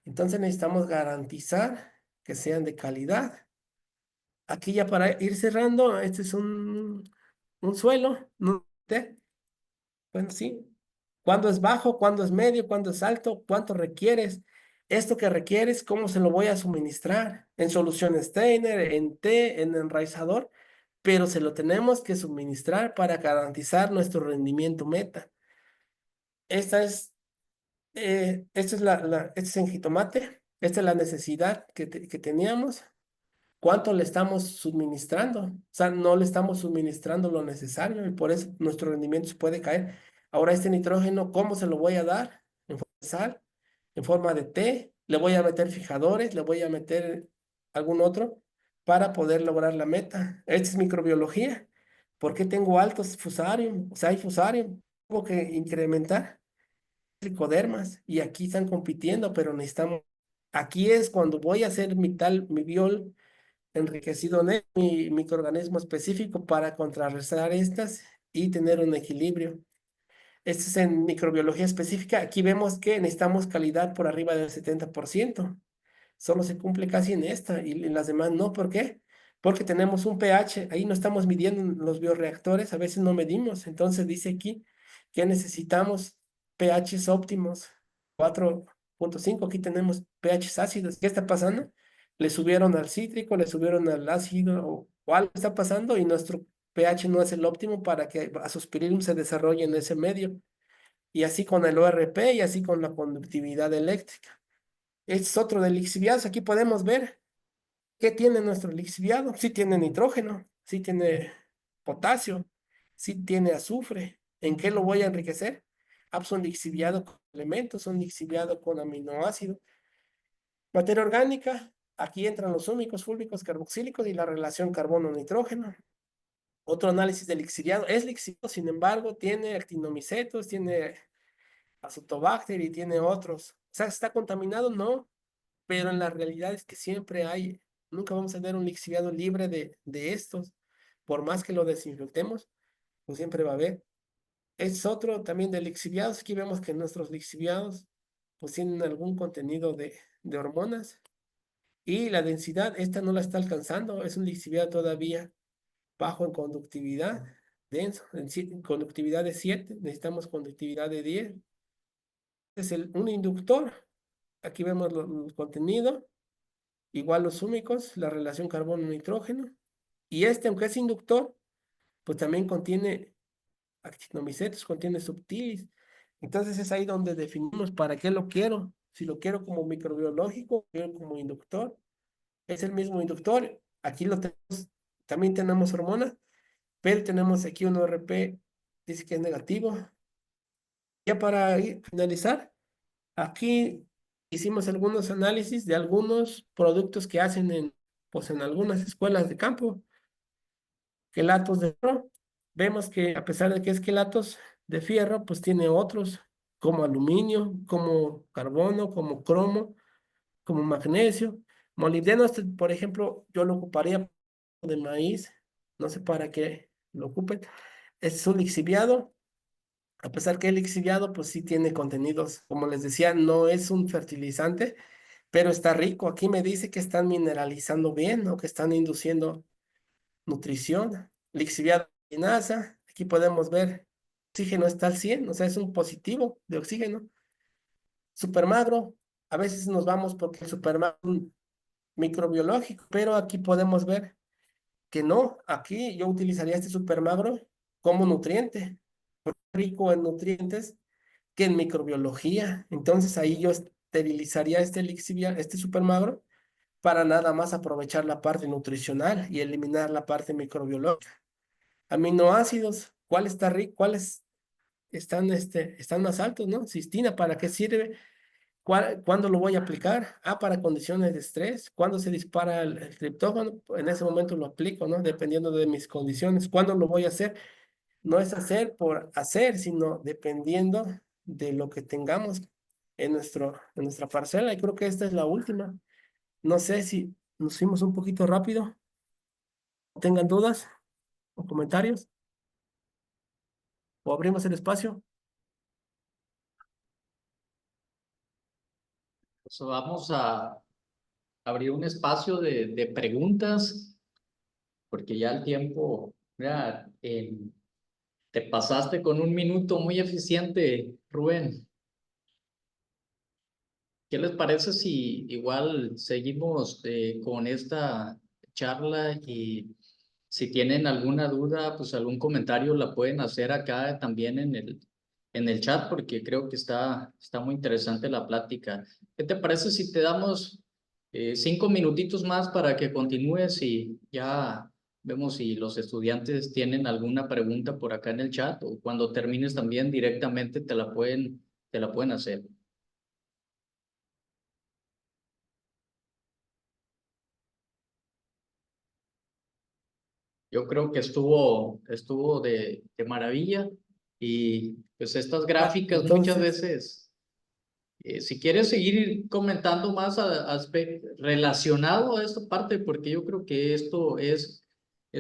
Entonces necesitamos garantizar que sean de calidad. Aquí ya para ir cerrando, este es un suelo, ¿no? Bueno, sí. ¿Cuándo es bajo? ¿Cuándo es medio? ¿Cuándo es alto? ¿Cuánto requieres? Esto que requieres, ¿cómo se lo voy a suministrar? En solución Steiner, en té, en enraizador, pero se lo tenemos que suministrar para garantizar nuestro rendimiento meta. Esta es este es en jitomate, esta es la necesidad que teníamos. ¿Cuánto le estamos suministrando? O sea, no le estamos suministrando lo necesario y por eso nuestro rendimiento se puede caer. Ahora este nitrógeno, ¿cómo se lo voy a dar? En forma de sal, en forma de té, le voy a meter fijadores, le voy a meter algún otro para poder lograr la meta. Esta es microbiología. ¿Por qué tengo altos fusarium? O sea, hay fusarium. Tengo que incrementar tricodermas y aquí están compitiendo, pero necesitamos. Aquí es cuando voy a hacer mi biol enriquecido en mi microorganismo específico para contrarrestar estas y tener un equilibrio. Esto es en microbiología específica. Aquí vemos que necesitamos calidad por arriba del 70%. Solo se cumple casi en esta y en las demás no. ¿Por qué? Porque tenemos un pH. Ahí no estamos midiendo en los bioreactores. A veces no medimos. Entonces dice aquí que necesitamos pHs óptimos. 4,5. Aquí tenemos pHs ácidos. ¿Qué está pasando? Le subieron al cítrico, le subieron al ácido o algo está pasando y nuestro pH no es el óptimo para que Azospirillum se desarrolle en ese medio. Y así con el ORP y así con la conductividad eléctrica. Este es otro de lixiviados. Aquí podemos ver qué tiene nuestro lixiviado. Sí tiene nitrógeno, sí tiene potasio, sí tiene azufre. ¿En qué lo voy a enriquecer? Ah, pues un lixiviado con elementos, un lixiviado con aminoácidos. Materia orgánica, aquí entran los húmicos, fúlbicos, carboxílicos y la relación carbono-nitrógeno. Otro análisis del lixiviado. Es lixiviado, sin embargo, tiene actinomicetos, tiene Azotobacter y tiene otros. O sea, ¿está contaminado? No, pero en la realidad es que siempre hay, nunca vamos a tener un lixiviado libre de estos, por más que lo desinfectemos, pues siempre va a haber. Es otro también de lixiviados, aquí vemos que nuestros lixiviados pues tienen algún contenido de hormonas y la densidad, esta no la está alcanzando, es un lixiviado todavía bajo en conductividad, denso, en conductividad de 7, necesitamos conductividad de 10. Es un inductor, aquí vemos el contenido, igual los úmicos, la relación carbono-nitrógeno, y este, aunque es inductor, pues también contiene actinomicetos, contiene subtilis. Entonces es ahí donde definimos para qué lo quiero, si lo quiero como microbiológico, quiero como inductor, es el mismo inductor, aquí lo tenemos, también tenemos hormonas, pero tenemos aquí un ORP, dice que es negativo. Ya para finalizar, aquí hicimos algunos análisis de algunos productos que hacen pues en algunas escuelas de campo, quelatos de fierro. Vemos que a pesar de que es quelatos de fierro, pues tiene otros como aluminio, como carbono, como cromo, como magnesio. Molibdeno, por ejemplo, yo lo ocuparía de maíz, no sé para qué lo ocupen. Es un lixiviado, a pesar que el lixiviado, pues sí tiene contenidos, como les decía, no es un fertilizante, pero está rico. Aquí me dice que están mineralizando bien o que están induciendo nutrición. Lixiviado linaza, aquí podemos ver, oxígeno está al 100, o sea, es un positivo de oxígeno. Supermagro, a veces nos vamos porque el supermagro es un microbiológico, pero aquí podemos ver que no, aquí yo utilizaría este supermagro como nutriente, rico en nutrientes que en microbiología. Entonces ahí yo esterilizaría este lixiviado, este supermagro, para nada más aprovechar la parte nutricional y eliminar la parte microbiológica. Aminoácidos, ¿cuál está rico? ¿Cuáles están más altos, no? Cistina, ¿para qué sirve? ¿Cuándo lo voy a aplicar? Ah, para condiciones de estrés. ¿Cuándo se dispara el triptófano? En ese momento lo aplico, ¿no? Dependiendo de mis condiciones. ¿Cuándo lo voy a hacer? No es hacer por hacer, sino dependiendo de lo que tengamos en nuestra parcela. Y creo que esta es la última. No sé si nos fuimos un poquito rápido. ¿Tengan dudas o comentarios? ¿O abrimos el espacio? Pues vamos a abrir un espacio de preguntas, porque ya el tiempo, mira, te pasaste con un minuto muy eficiente, Rubén. ¿Qué les parece si igual seguimos con esta charla y si tienen alguna duda, pues algún comentario la pueden hacer acá también en el chat porque creo que está muy interesante la plática. ¿Qué te parece si te damos 5 minutitos más para que continúes y ya vemos si los estudiantes tienen alguna pregunta por acá en el chat o cuando termines también directamente te la pueden hacer? Yo creo que estuvo de maravilla y pues estas Ah, gráficas muchas entonces, veces, si quieres seguir comentando más relacionado a esta parte, porque yo creo que esto es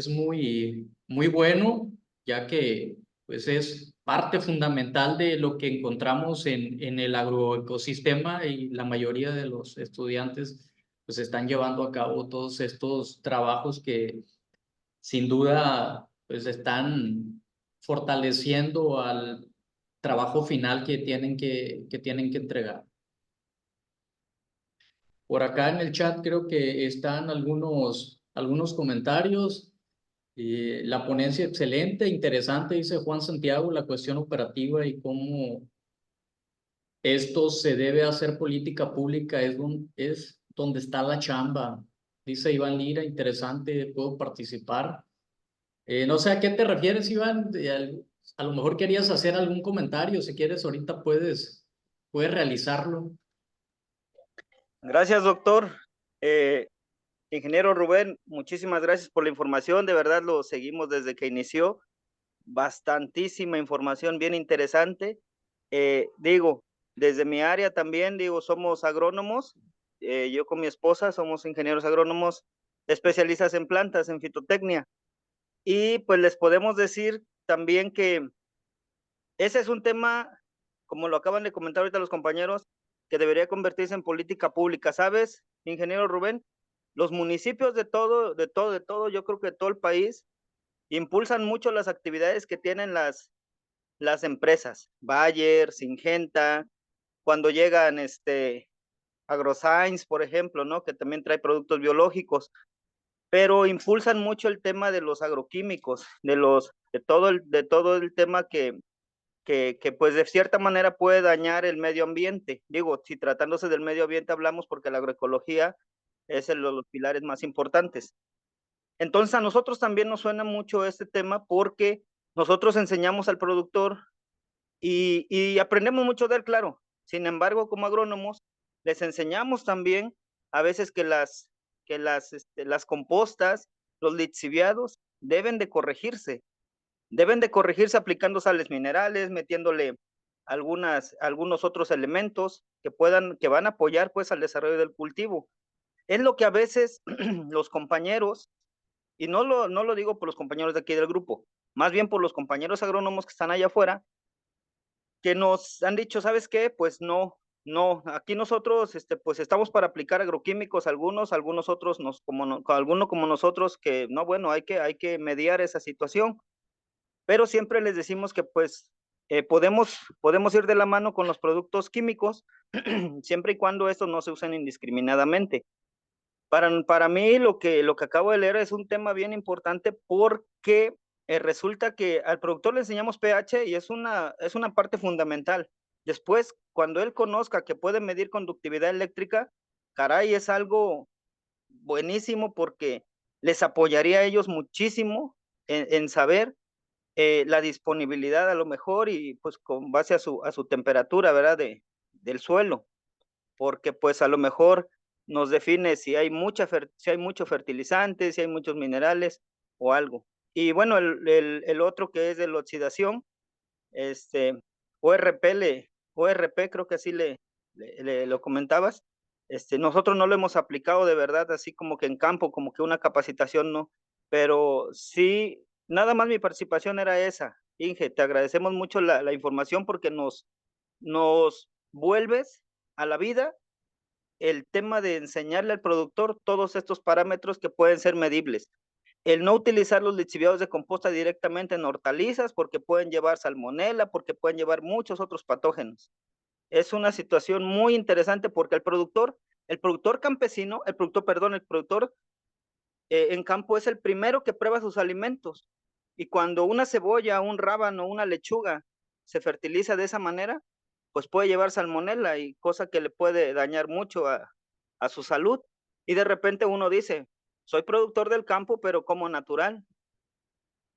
muy bueno, ya que pues es parte fundamental de lo que encontramos en el agroecosistema y la mayoría de los estudiantes pues están llevando a cabo todos estos trabajos que sin duda, pues están fortaleciendo al trabajo final que tienen que entregar. Por acá en el chat creo que están algunos comentarios. La ponencia excelente, interesante, dice Juan Santiago, la cuestión operativa y cómo esto se debe hacer política pública es donde está la chamba. Dice Iván Lira, interesante, puedo participar. No sé a qué te refieres, Iván. A lo mejor querías hacer algún comentario. Si quieres, ahorita puedes realizarlo. Gracias, doctor. Ingeniero Rubén, muchísimas gracias por la información. De verdad lo seguimos desde que inició. Bastantísima información, bien interesante. Digo, Desde mi área también, digo, somos agrónomos. Yo con mi esposa somos ingenieros agrónomos especialistas en plantas, en fitotecnia. Y pues les podemos decir también que ese es un tema, como lo acaban de comentar ahorita los compañeros, que debería convertirse en política pública. ¿Sabes, ingeniero Rubén? Los municipios yo creo que todo el país impulsan mucho las actividades que tienen las empresas, Bayer, Syngenta, cuando llegan AgroScience, por ejemplo, ¿no? Que también trae productos biológicos, pero impulsan mucho el tema de los agroquímicos, de todo el tema que pues de cierta manera puede dañar el medio ambiente. Digo, si tratándose del medio ambiente hablamos porque la agroecología es uno de los pilares más importantes. Entonces a nosotros también nos suena mucho este tema porque nosotros enseñamos al productor y aprendemos mucho de él, claro. Sin embargo, como agrónomos, les enseñamos también a veces que las compostas, los lixiviados, deben de corregirse aplicando sales minerales, metiéndole algunos otros elementos que van a apoyar pues al desarrollo del cultivo. Es lo que a veces los compañeros, y no lo digo por los compañeros de aquí del grupo, más bien por los compañeros agrónomos que están allá afuera, que nos han dicho, ¿sabes qué? Pues no, aquí nosotros, pues estamos para aplicar agroquímicos, algunos otros, alguno como nosotros, que no, bueno, hay que mediar esa situación, pero siempre les decimos que pues podemos ir de la mano con los productos químicos, siempre y cuando estos no se usen indiscriminadamente. Para mí lo que acabo de leer es un tema bien importante porque resulta que al productor le enseñamos pH y es una parte fundamental. Después, cuando él conozca que puede medir conductividad eléctrica, caray, es algo buenísimo porque les apoyaría a ellos muchísimo en saber la disponibilidad a lo mejor y pues con base a su temperatura, ¿verdad? Del suelo, porque pues a lo mejor nos define si hay si hay mucho fertilizante, si hay muchos minerales o algo. Y bueno, el otro que es de la oxidación, este, ORP creo que así lo comentabas, nosotros no lo hemos aplicado de verdad, así como que en campo, como que una capacitación, no, pero sí, nada más mi participación era esa. Inge, te agradecemos mucho la información porque nos vuelves a la vida el tema de enseñarle al productor todos estos parámetros que pueden ser medibles. El no utilizar los lixiviados de composta directamente en hortalizas porque pueden llevar salmonela, porque pueden llevar muchos otros patógenos. Es una situación muy interesante porque el productor campesino, el productor en campo es el primero que prueba sus alimentos. Y cuando una cebolla, un rábano, una lechuga se fertiliza de esa manera, pues puede llevar salmonela y cosa que le puede dañar mucho a su salud. Y de repente uno dice, soy productor del campo, pero como natural.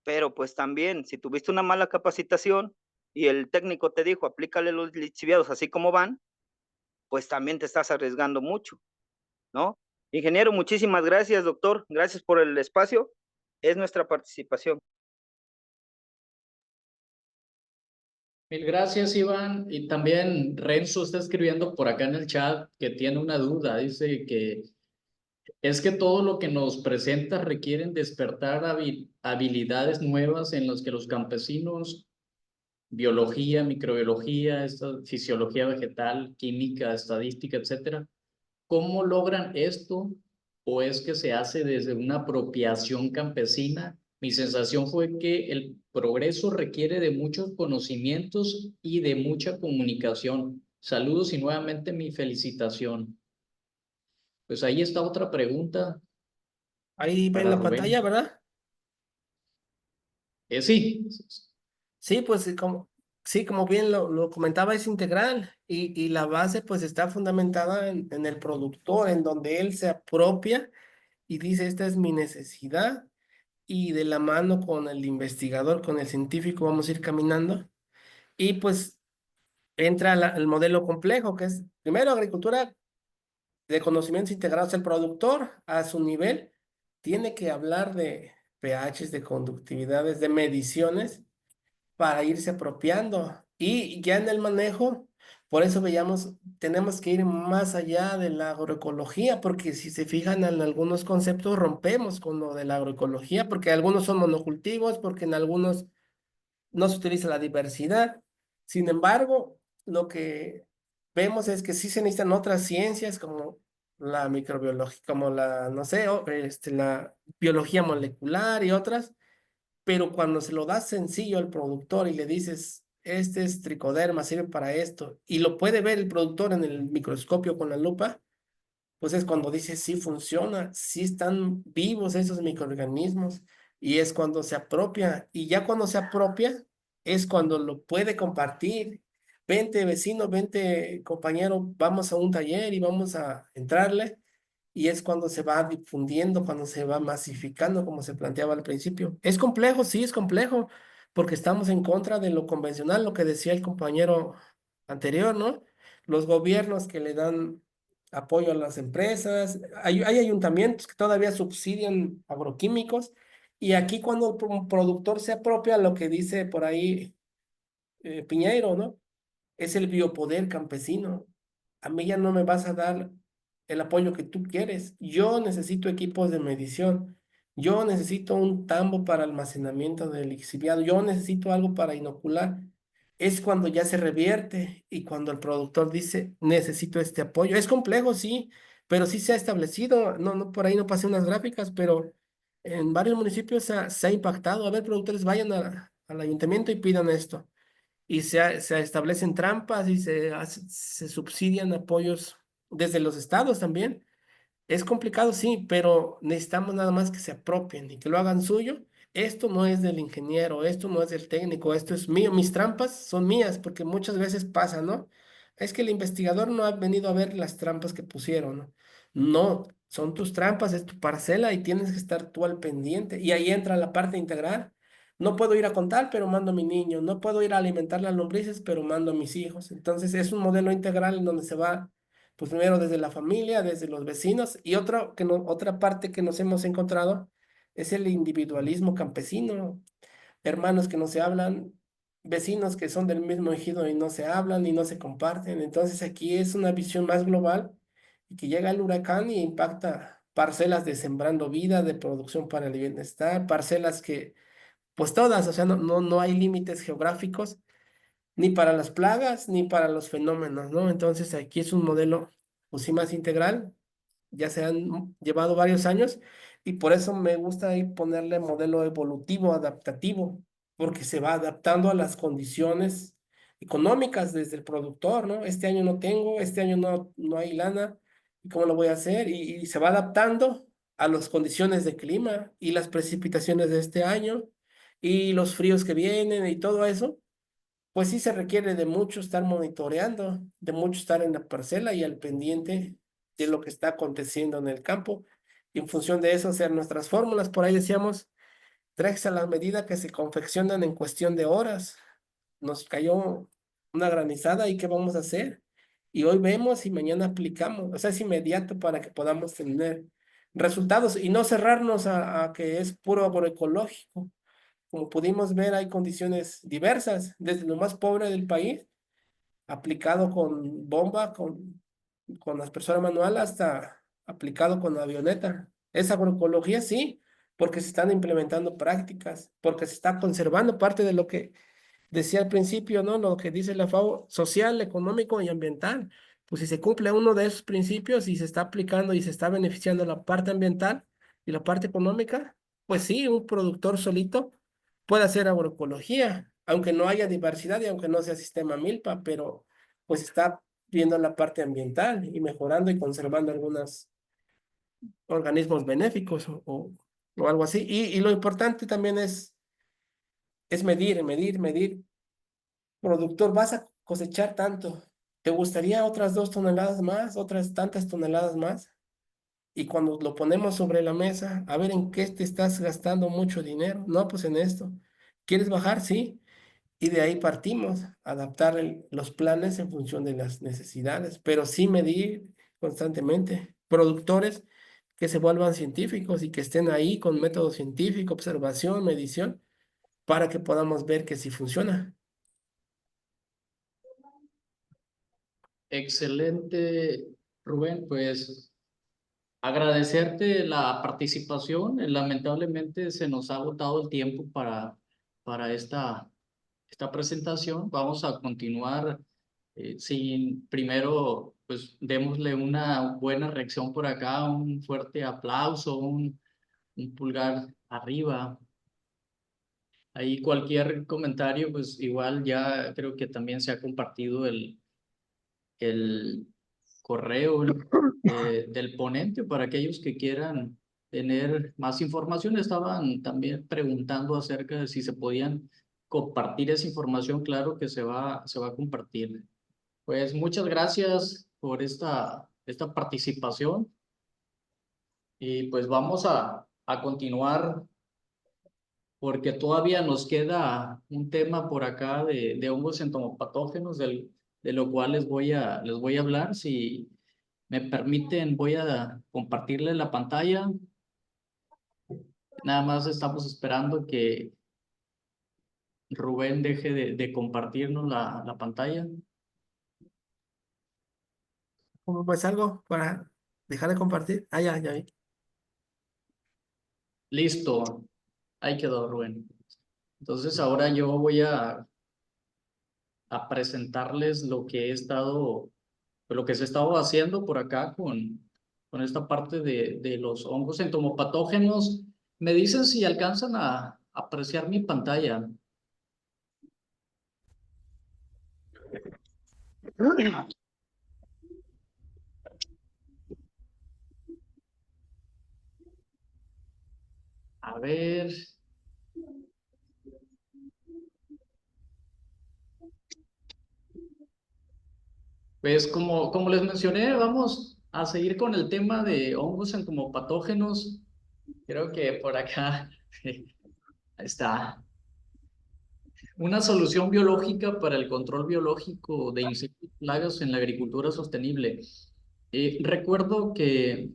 Pero pues también, si tuviste una mala capacitación y el técnico te dijo, aplícale los lixiviados así como van, pues también te estás arriesgando mucho, ¿no? Ingeniero, muchísimas gracias, doctor. Gracias por el espacio. Es nuestra participación. Mil gracias, Iván. Y también Renzo está escribiendo por acá en el chat que tiene una duda. Dice que es que todo lo que nos presenta requieren despertar habilidades nuevas en las que los campesinos, biología, microbiología, fisiología vegetal, química, estadística, etcétera, ¿cómo logran esto? ¿O es que se hace desde una apropiación campesina? Mi sensación fue que el progreso requiere de muchos conocimientos y de mucha comunicación. Saludos y nuevamente mi felicitación. Pues ahí está otra pregunta Ahí ven para la pantalla, Rubén. ¿verdad? Sí, Sí, pues sí, como bien lo comentaba, es integral y la base pues está fundamentada en el productor, en donde él se apropia y dice, esta es mi necesidad y de la mano con el investigador, con el científico, vamos a ir caminando y pues entra el modelo complejo, que es primero agricultura de conocimientos integrados. El productor a su nivel tiene que hablar de pHs, de conductividades, de mediciones para irse apropiando. Y ya en el manejo, Por eso veíamos, tenemos que ir más allá de la agroecología, porque si se fijan en algunos conceptos rompemos con lo de la agroecología, porque algunos son monocultivos, porque en algunos no se utiliza la diversidad. Sin embargo, lo que vemos es que sí se necesitan otras ciencias como la microbiología, como la, no sé, la biología molecular y otras, pero cuando se lo das sencillo al productor y le dices, este es tricoderma, sirve para esto, y lo puede ver el productor en el microscopio con la lupa, pues es cuando dice, sí funciona, sí están vivos esos microorganismos, y es cuando se apropia, y ya cuando se apropia, es cuando lo puede compartir. Vente vecino, vente compañero, vamos a un taller y vamos a entrarle, y es cuando se va difundiendo, cuando se va masificando, como se planteaba al principio. Es complejo, sí, es complejo, porque estamos en contra de lo convencional, lo que decía el compañero anterior, ¿no? Los gobiernos que le dan apoyo a las empresas, hay ayuntamientos que todavía subsidian agroquímicos, y aquí cuando un productor se apropia, lo que dice por ahí Piñeiro, ¿no? Es el biopoder campesino. A mí ya no me vas a dar el apoyo que tú quieres. Yo necesito equipos de medición. Yo necesito un tambo para almacenamiento del lixiviado. Yo necesito algo para inocular. Es cuando ya se revierte y cuando el productor dice, necesito este apoyo. Es complejo, sí, pero sí se ha establecido. No, no, por ahí no pasé unas gráficas, pero en varios municipios se ha impactado. A ver, productores, vayan al ayuntamiento y pidan esto, y se establecen trampas y se subsidian apoyos desde los estados también. Es complicado, sí, pero necesitamos nada más que se apropien y que lo hagan suyo. Esto no es del ingeniero, esto no es del técnico, esto es mío. Mis trampas son mías, porque muchas veces pasa, ¿no? Es que el investigador no ha venido a ver las trampas que pusieron, ¿no? No, son tus trampas, es tu parcela y tienes que estar tú al pendiente. Y ahí entra la parte integral. No puedo ir a contar, pero mando a mi niño. No puedo ir a alimentar las lombrices, pero mando a mis hijos. Entonces es un modelo integral en donde se va, pues primero desde la familia, desde los vecinos, y otra parte que nos hemos encontrado es el individualismo campesino. Hermanos que no se hablan, vecinos que son del mismo ejido y no se hablan y no se comparten. Entonces aquí es una visión más global, y que llega el huracán y impacta parcelas de sembrando vida, de producción para el bienestar, parcelas que, pues todas, o sea, no hay límites geográficos ni para las plagas, ni para los fenómenos, ¿no? Entonces aquí es un modelo, pues sí, más integral. Ya se han llevado varios años, y por eso me gusta ahí ponerle modelo evolutivo, adaptativo, porque se va adaptando a las condiciones económicas desde el productor, ¿no? Este año no tengo, este año no hay lana, ¿y cómo lo voy a hacer? Y se va adaptando a las condiciones de clima y las precipitaciones de este año y los fríos que vienen y todo eso. Pues sí se requiere de mucho estar monitoreando, de mucho estar en la parcela y al pendiente de lo que está aconteciendo en el campo. Y en función de eso, hacer nuestras fórmulas. Por ahí decíamos, trajes a la medida que se confeccionan en cuestión de horas. Nos cayó una granizada y ¿qué vamos a hacer? Y hoy vemos y mañana aplicamos. O sea, es inmediato para que podamos tener resultados y no cerrarnos a que es puro agroecológico. Como pudimos ver, hay condiciones diversas, desde lo más pobre del país, aplicado con bomba, con aspersora manual, hasta aplicado con avioneta. Es agroecología, sí, porque se están implementando prácticas, porque se está conservando parte de lo que decía al principio, ¿no? Lo que dice la FAO, social, económico y ambiental. Pues si se cumple uno de esos principios y se está aplicando y se está beneficiando la parte ambiental y la parte económica, pues sí, un productor solito puede hacer agroecología, aunque no haya diversidad y aunque no sea sistema milpa, pero pues está viendo la parte ambiental y mejorando y conservando algunos organismos benéficos o algo así. Y lo importante también es medir. Productor, vas a cosechar tanto. ¿Te gustaría otras 2 toneladas más, otras tantas toneladas más? Y cuando lo ponemos sobre la mesa, a ver en qué te estás gastando mucho dinero. No, pues en esto. ¿Quieres bajar? Sí. Y de ahí partimos, adaptar los planes en función de las necesidades, pero sí medir constantemente. Productores que se vuelvan científicos y que estén ahí con método científico, observación, medición, para que podamos ver que sí funciona. Excelente, Rubén. Pues agradecerte la participación. Lamentablemente se nos ha agotado el tiempo para esta presentación. Vamos a continuar sin primero, pues démosle una buena reacción por acá, un fuerte aplauso, un pulgar arriba. Ahí cualquier comentario, pues igual ya creo que también se ha compartido el correo del ponente para aquellos que quieran tener más información. Estaban también preguntando acerca de si se podían compartir esa información. Claro que se va a compartir. Pues muchas gracias por esta participación y pues vamos a continuar porque todavía nos queda un tema por acá de hongos entomopatógenos de lo cual les voy a hablar. Si me permiten, voy a compartirle la pantalla. Nada más estamos esperando que Rubén deje de compartirnos la pantalla. ¿Cómo pues algo para dejar de compartir? Ah, ya vi. Listo, ahí quedó Rubén. Entonces ahora yo voy a presentarles lo que he estado, lo que se ha estado haciendo por acá con esta parte de los hongos entomopatógenos. Me dicen si alcanzan a apreciar mi pantalla. A ver. Pues como les mencioné, vamos a seguir con el tema de hongos entomopatógenos. Creo que por acá está. Una solución biológica para el control biológico de insectos y plagas en la agricultura sostenible. Recuerdo que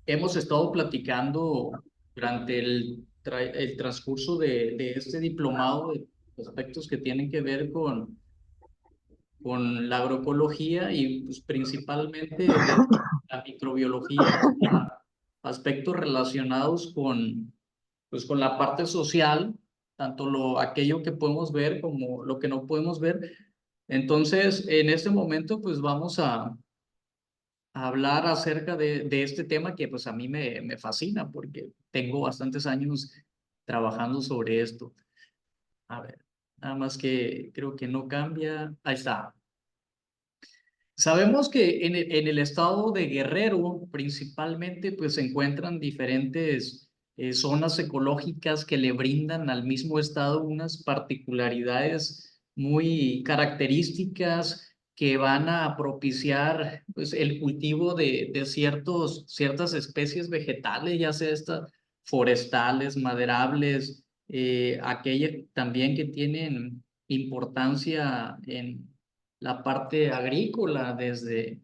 hemos estado platicando durante el transcurso de este diplomado de aspectos que tienen que ver con la agroecología y pues, principalmente de la microbiología, aspectos relacionados pues, con la parte social, tanto aquello que podemos ver como lo que no podemos ver. Entonces, en este momento, pues vamos a hablar acerca de este tema que pues a mí me fascina porque tengo bastantes años trabajando sobre esto. A ver, nada más que creo que no cambia. Ahí está. Sabemos que en el estado de Guerrero principalmente pues se encuentran diferentes zonas ecológicas que le brindan al mismo estado unas particularidades muy características que van a propiciar pues el cultivo de ciertas especies vegetales, ya sea estas forestales, maderables, aquellas también que tienen importancia en la parte agrícola, desde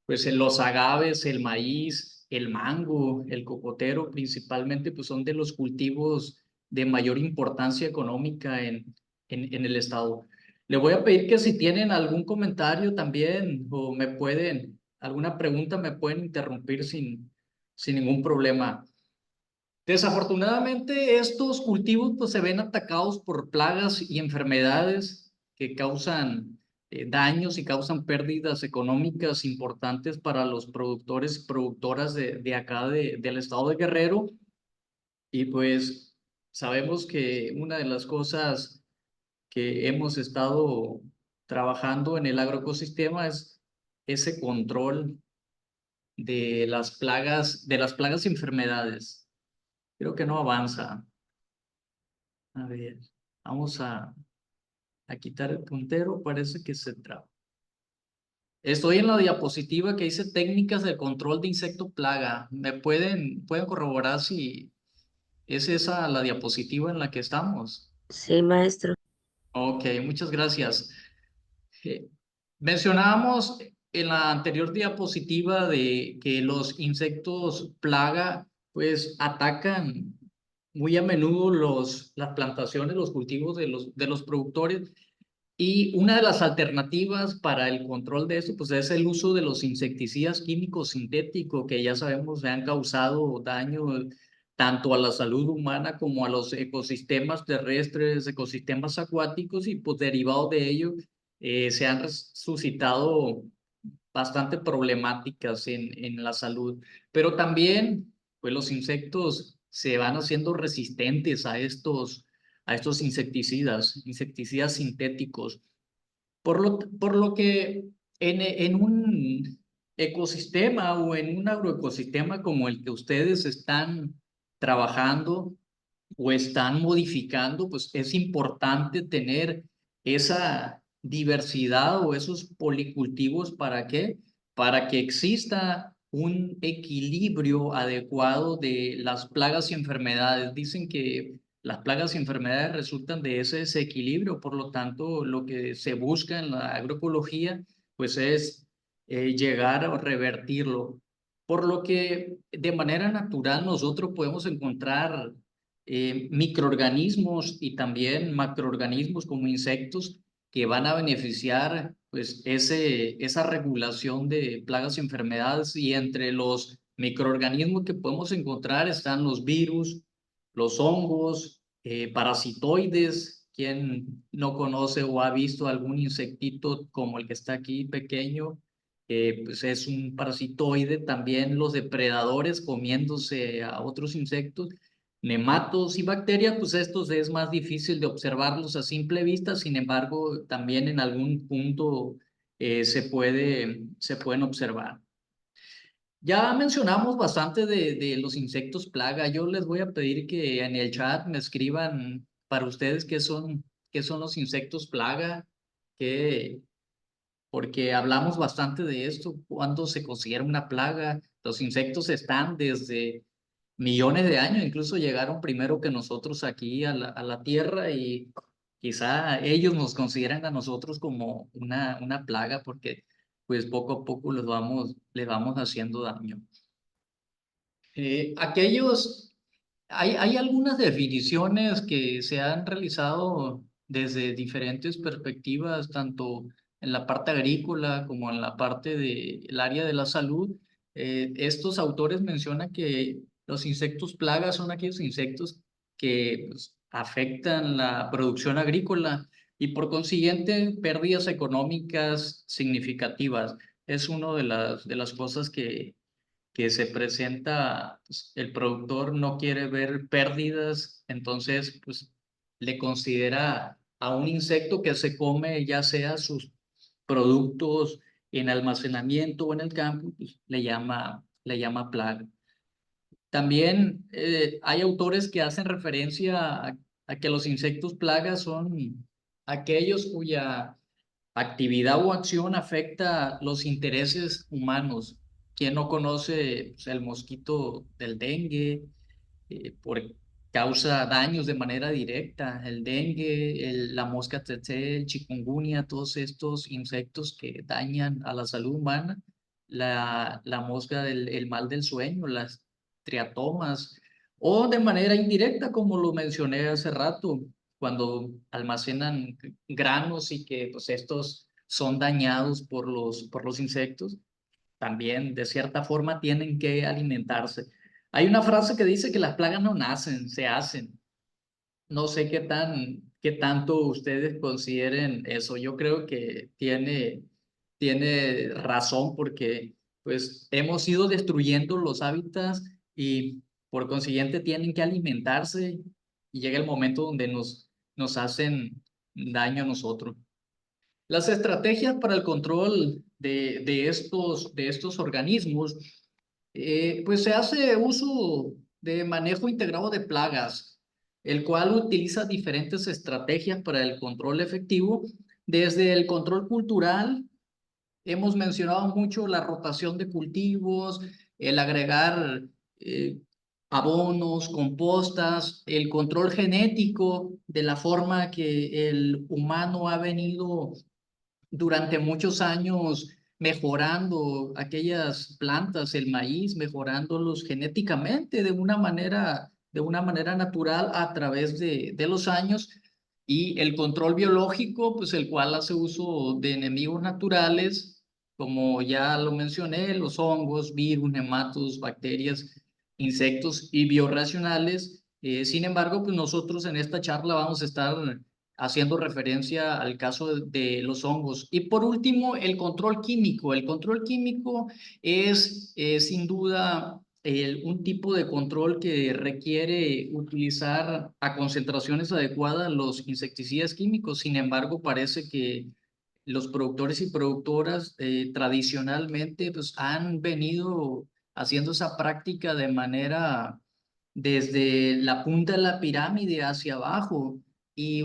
pues en los agaves, el maíz, el mango, el cocotero, principalmente, pues son de los cultivos de mayor importancia económica en el estado. Le voy a pedir que si tienen algún comentario también o alguna pregunta, me pueden interrumpir sin ningún problema. Desafortunadamente, estos cultivos pues, se ven atacados por plagas y enfermedades que causan daños y causan pérdidas económicas importantes para los productores y productoras de acá del estado de Guerrero. Y pues sabemos que una de las cosas que hemos estado trabajando en el agroecosistema es ese control de las plagas y enfermedades. Creo que no avanza. A ver, vamos a quitar el puntero, parece que se traba. Estoy en la diapositiva que dice técnicas de control de insecto plaga. ¿Me pueden corroborar si es esa la diapositiva en la que estamos? Sí, maestro. Ok, muchas gracias. Mencionábamos en la anterior diapositiva de que los insectos plaga pues atacan muy a menudo las plantaciones, los cultivos de los productores. Y una de las alternativas para el control de esto, pues es el uso de los insecticidas químicos sintéticos, que ya sabemos se han causado daño tanto a la salud humana como a los ecosistemas terrestres, ecosistemas acuáticos, y pues derivado de ello se han suscitado bastante problemáticas en la salud. Pero también, pues los insectos se van haciendo resistentes a estos insecticidas sintéticos. Por lo que en un ecosistema o en un agroecosistema como el que ustedes están trabajando o están modificando, pues es importante tener esa diversidad o esos policultivos. ¿Para qué? Para que exista un equilibrio adecuado de las plagas y enfermedades. Dicen que las plagas y enfermedades resultan de ese desequilibrio, por lo tanto, lo que se busca en la agroecología, pues es llegar a revertirlo. Por lo que de manera natural nosotros podemos encontrar microorganismos y también macroorganismos como insectos que van a beneficiar pues esa regulación de plagas y enfermedades, y entre los microorganismos que podemos encontrar están los virus, los hongos, parasitoides. ¿Quién no conoce o ha visto algún insectito como el que está aquí pequeño? Pues es un parasitoide. También los depredadores comiéndose a otros insectos, nematos y bacterias, pues estos es más difícil de observarlos a simple vista. Sin embargo, también en algún punto se pueden observar. Ya mencionamos bastante de los insectos plaga. Yo les voy a pedir que en el chat me escriban para ustedes qué son los insectos plaga, qué, porque hablamos bastante de esto, cuándo se considera una plaga. Los insectos están desde millones de años, incluso llegaron primero que nosotros aquí a la Tierra, y quizá ellos nos consideran a nosotros como una plaga porque pues poco a poco les vamos haciendo daño. Hay algunas definiciones que se han realizado desde diferentes perspectivas, tanto en la parte agrícola como en la parte del área de la salud. Estos autores mencionan que los insectos plagas son aquellos insectos que pues, afectan la producción agrícola y por consiguiente pérdidas económicas significativas. Es una de las cosas que se presenta. Pues, el productor no quiere ver pérdidas, entonces pues le considera a un insecto que se come ya sea sus productos en almacenamiento o en el campo, pues, le llama plaga. También hay autores que hacen referencia a que los insectos plagas son aquellos cuya actividad o acción afecta los intereses humanos. ¿Quién no conoce pues, el mosquito del dengue? Por causa daños de manera directa. El dengue, la mosca tsetse, el chikungunya, todos estos insectos que dañan a la salud humana. La mosca el mal del sueño, las triatomas, o de manera indirecta, como lo mencioné hace rato, cuando almacenan granos y que pues estos son dañados por los insectos, también de cierta forma tienen que alimentarse. Hay una frase que dice que las plagas no nacen, se hacen. No sé qué tanto ustedes consideren eso. Yo creo que tiene razón, porque pues hemos ido destruyendo los hábitats y por consiguiente tienen que alimentarse, y llega el momento donde nos hacen daño a nosotros. Las estrategias para el control de estos organismos, pues se hace uso de manejo integrado de plagas, el cual utiliza diferentes estrategias para el control efectivo, desde el control cultural. Hemos mencionado mucho la rotación de cultivos, el agregar abonos, compostas, el control genético, de la forma que el humano ha venido durante muchos años mejorando aquellas plantas, el maíz, mejorándolos genéticamente de una manera natural a través de los años. Y el control biológico, pues el cual hace uso de enemigos naturales, como ya lo mencioné, los hongos, virus, nematos, bacterias, insectos y biorracionales. Sin embargo, pues nosotros en esta charla vamos a estar haciendo referencia al caso de los hongos. Y por último, el control químico. El control químico es sin duda un tipo de control que requiere utilizar a concentraciones adecuadas los insecticidas químicos. Sin embargo, parece que los productores y productoras tradicionalmente pues, han venido haciendo esa práctica de manera desde la punta de la pirámide hacia abajo y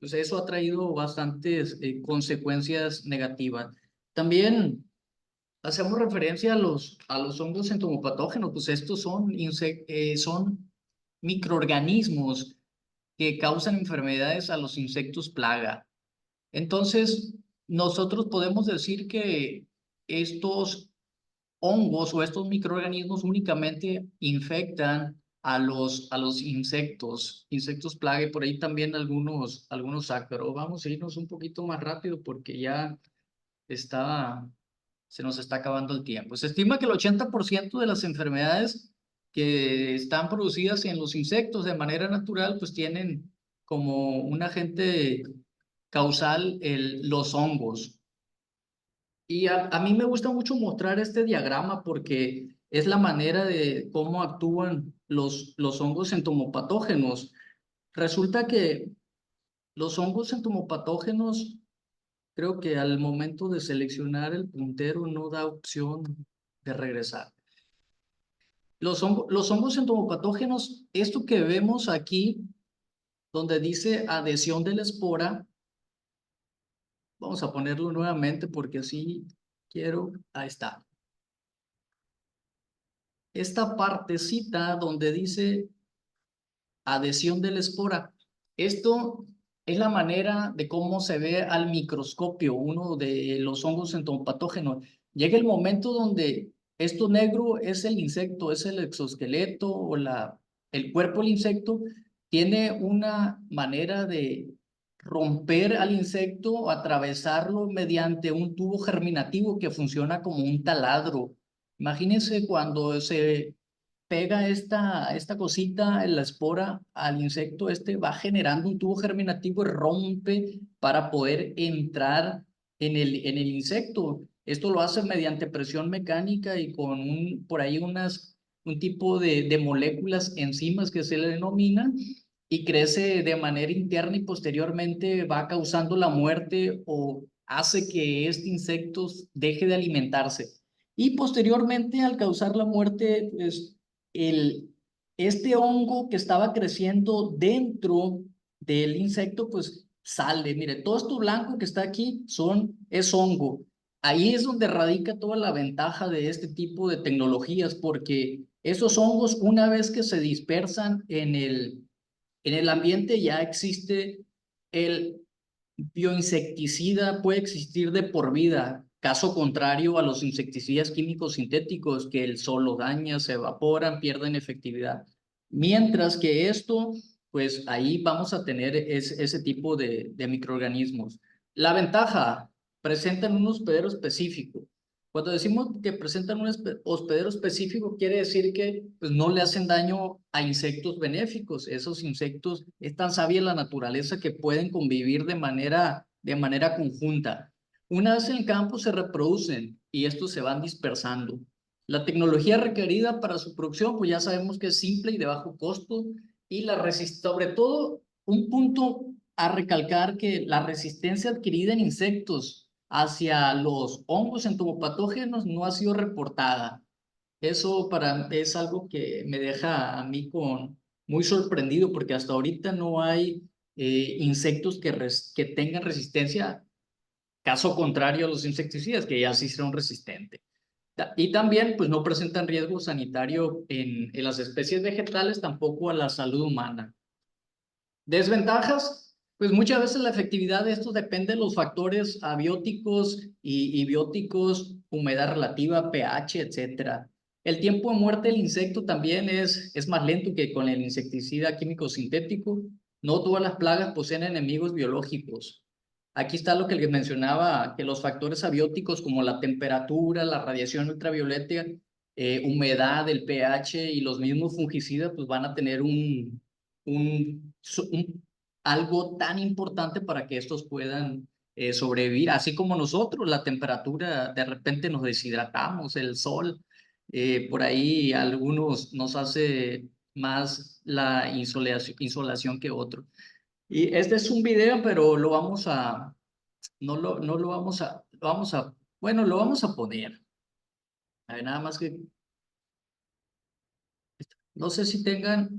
pues, eso ha traído bastantes consecuencias negativas. También hacemos referencia a los hongos entomopatógenos, pues estos son microorganismos que causan enfermedades a los insectos plaga. Entonces, nosotros podemos decir que estos hongos o estos microorganismos únicamente infectan a los insectos plaga y por ahí también algunos ácaros. Vamos a irnos un poquito más rápido porque ya está se nos está acabando el tiempo. Se estima que el 80% de las enfermedades que están producidas en los insectos de manera natural, pues tienen como un agente causal los hongos. Y a mí me gusta mucho mostrar este diagrama porque es la manera de cómo actúan los hongos entomopatógenos. Resulta que los hongos entomopatógenos creo que al momento de seleccionar el puntero no da opción de regresar. Los hongos entomopatógenos, esto que vemos aquí, donde dice adhesión de la espora, vamos a ponerlo nuevamente porque así quiero, ahí está. Esta partecita donde dice adhesión de la espora, esto es la manera de cómo se ve al microscopio uno de los hongos entomopatógenos. Llega el momento donde esto negro es el insecto, es el exoesqueleto o el cuerpo del insecto, tiene una manera de romper al insecto o atravesarlo mediante un tubo germinativo que funciona como un taladro. Imagínense cuando se pega esta cosita en la espora al insecto, va generando un tubo germinativo y rompe para poder entrar en el insecto. Esto lo hace mediante presión mecánica y con por ahí un tipo de moléculas, enzimas que se le denominan, y crece de manera interna y posteriormente va causando la muerte o hace que este insecto deje de alimentarse. Y posteriormente, al causar la muerte, pues este hongo que estaba creciendo dentro del insecto, pues sale. Mire, todo esto blanco que está aquí es hongo. Ahí es donde radica toda la ventaja de este tipo de tecnologías, porque esos hongos, una vez que se dispersan en el ambiente, ya existe el bioinsecticida, puede existir de por vida. Caso contrario a los insecticidas químicos sintéticos que el sol los daña, se evaporan, pierden efectividad. Mientras que esto, pues ahí vamos a tener ese tipo de microorganismos. La ventaja, presentan un hospedero específico. Cuando decimos que presentan un hospedero específico, quiere decir que pues, no le hacen daño a insectos benéficos. Esos insectos, es tan sabia la naturaleza que pueden convivir de manera conjunta. Una vez en el campo se reproducen y estos se van dispersando. La tecnología requerida para su producción, pues ya sabemos que es simple y de bajo costo y sobre todo un punto a recalcar que la resistencia adquirida en insectos hacia los hongos entomopatógenos no ha sido reportada. Eso es algo que me deja a mí muy sorprendido porque hasta ahorita no hay insectos que tengan resistencia, caso contrario a los insecticidas que ya sí son resistentes. Y también pues no presentan riesgo sanitario en las especies vegetales, tampoco a la salud humana. Desventajas, pues muchas veces la efectividad de estos depende de los factores abióticos y bióticos, humedad relativa, pH, etcétera. El tiempo de muerte del insecto también es más lento que con el insecticida químico sintético. no todas las plagas poseen enemigos biológicos. Aquí está lo que les mencionaba, que los factores abióticos como la temperatura, la radiación ultravioleta, humedad, el pH y los mismos fungicidas, pues van a tener algo tan importante para que estos puedan sobrevivir, así como nosotros, la temperatura, de repente nos deshidratamos, el sol, por ahí algunos nos hace más la insolación que otro. Y este es un video, pero lo vamos a, no lo vamos a, bueno, lo vamos a poner. A ver, nada más que, no sé si tengan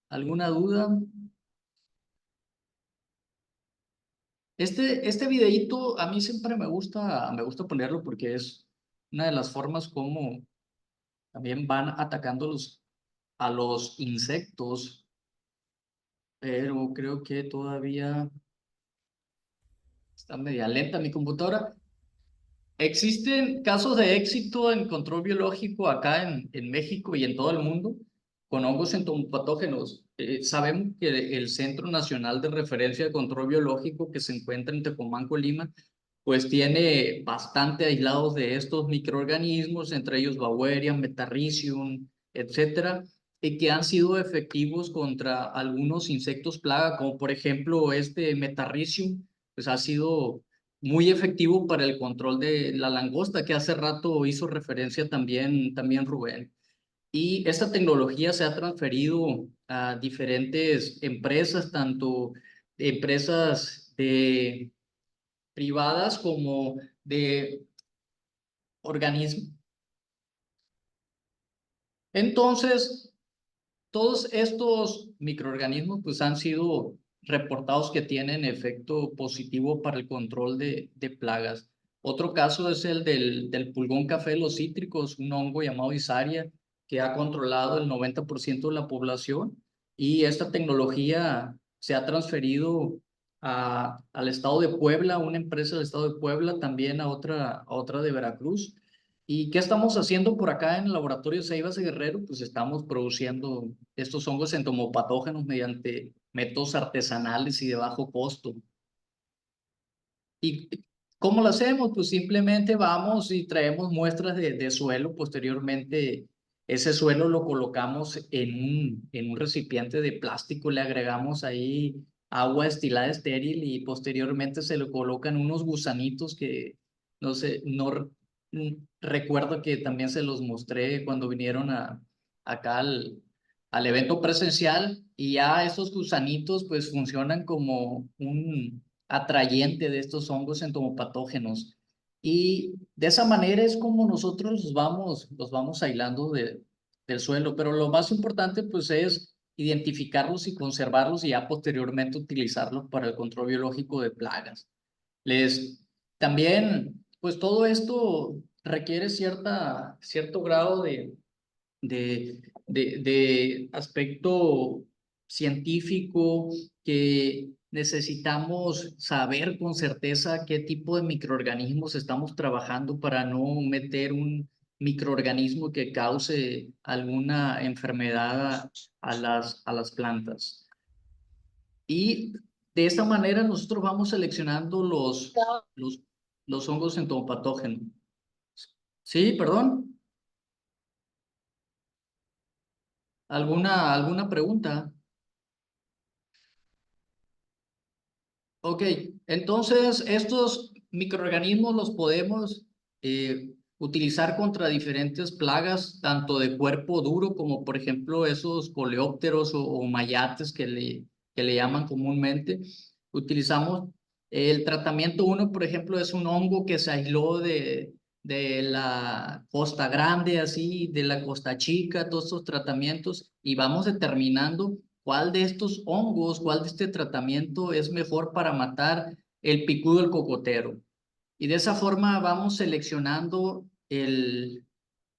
alguna duda. Este videíto a mí siempre me gusta ponerlo porque es una de las formas como también van atacando a los insectos, pero creo que todavía está media lenta mi computadora. Existen casos de éxito en control biológico acá en México y en todo el mundo con hongos entomopatógenos. Sabemos que el Centro Nacional de Referencia de Control Biológico que se encuentra en Tecomán, Colima, pues tiene bastante aislados de estos microorganismos, entre ellos Beauveria, Metarrhizium, etcétera, y que han sido efectivos contra algunos insectos plaga, como por ejemplo este Metarrhizium, pues ha sido muy efectivo para el control de la langosta, que hace rato hizo referencia también Rubén. Y esta tecnología se ha transferido a diferentes empresas, tanto empresas privadas como de organismos. Entonces, todos estos microorganismos pues han sido reportados que tienen efecto positivo para el control de plagas. Otro caso es el del pulgón café de los cítricos, un hongo llamado Isaria, que ha controlado el 90% de la población, y esta tecnología se ha transferido al estado de Puebla, una empresa del estado de Puebla, también a otra de Veracruz. ¿Y qué estamos haciendo por acá en el laboratorio Ceibas de Guerrero? Pues estamos produciendo estos hongos entomopatógenos mediante métodos artesanales y de bajo costo. ¿Y cómo lo hacemos? Pues simplemente vamos y traemos muestras de suelo. Posteriormente, ese suelo lo colocamos en un recipiente de plástico, le agregamos ahí agua destilada estéril y posteriormente se le colocan unos gusanitos que, no sé, recuerdo que también se los mostré cuando vinieron acá al evento presencial, y ya esos gusanitos pues funcionan como un atrayente de estos hongos entomopatógenos. Y de esa manera es como nosotros los vamos aislando del suelo. Pero lo más importante pues es identificarlos y conservarlos y ya posteriormente utilizarlos para el control biológico de plagas. También, pues todo esto requiere cierto grado de aspecto científico, que necesitamos saber con certeza qué tipo de microorganismos estamos trabajando para no meter un microorganismo que cause alguna enfermedad a las plantas. Y de esta manera nosotros vamos seleccionando los hongos entomopatógenos. Sí, perdón. ¿Alguna pregunta? Ok, entonces estos microorganismos los podemos utilizar contra diferentes plagas, tanto de cuerpo duro como por ejemplo esos coleópteros o mayates que le llaman comúnmente. Utilizamos el tratamiento uno, por ejemplo, es un hongo que se aisló de la Costa Grande, así, de la Costa Chica, todos estos tratamientos, y vamos determinando cuál de estos hongos, cuál de este tratamiento es mejor para matar el picudo del cocotero. Y de esa forma vamos seleccionando el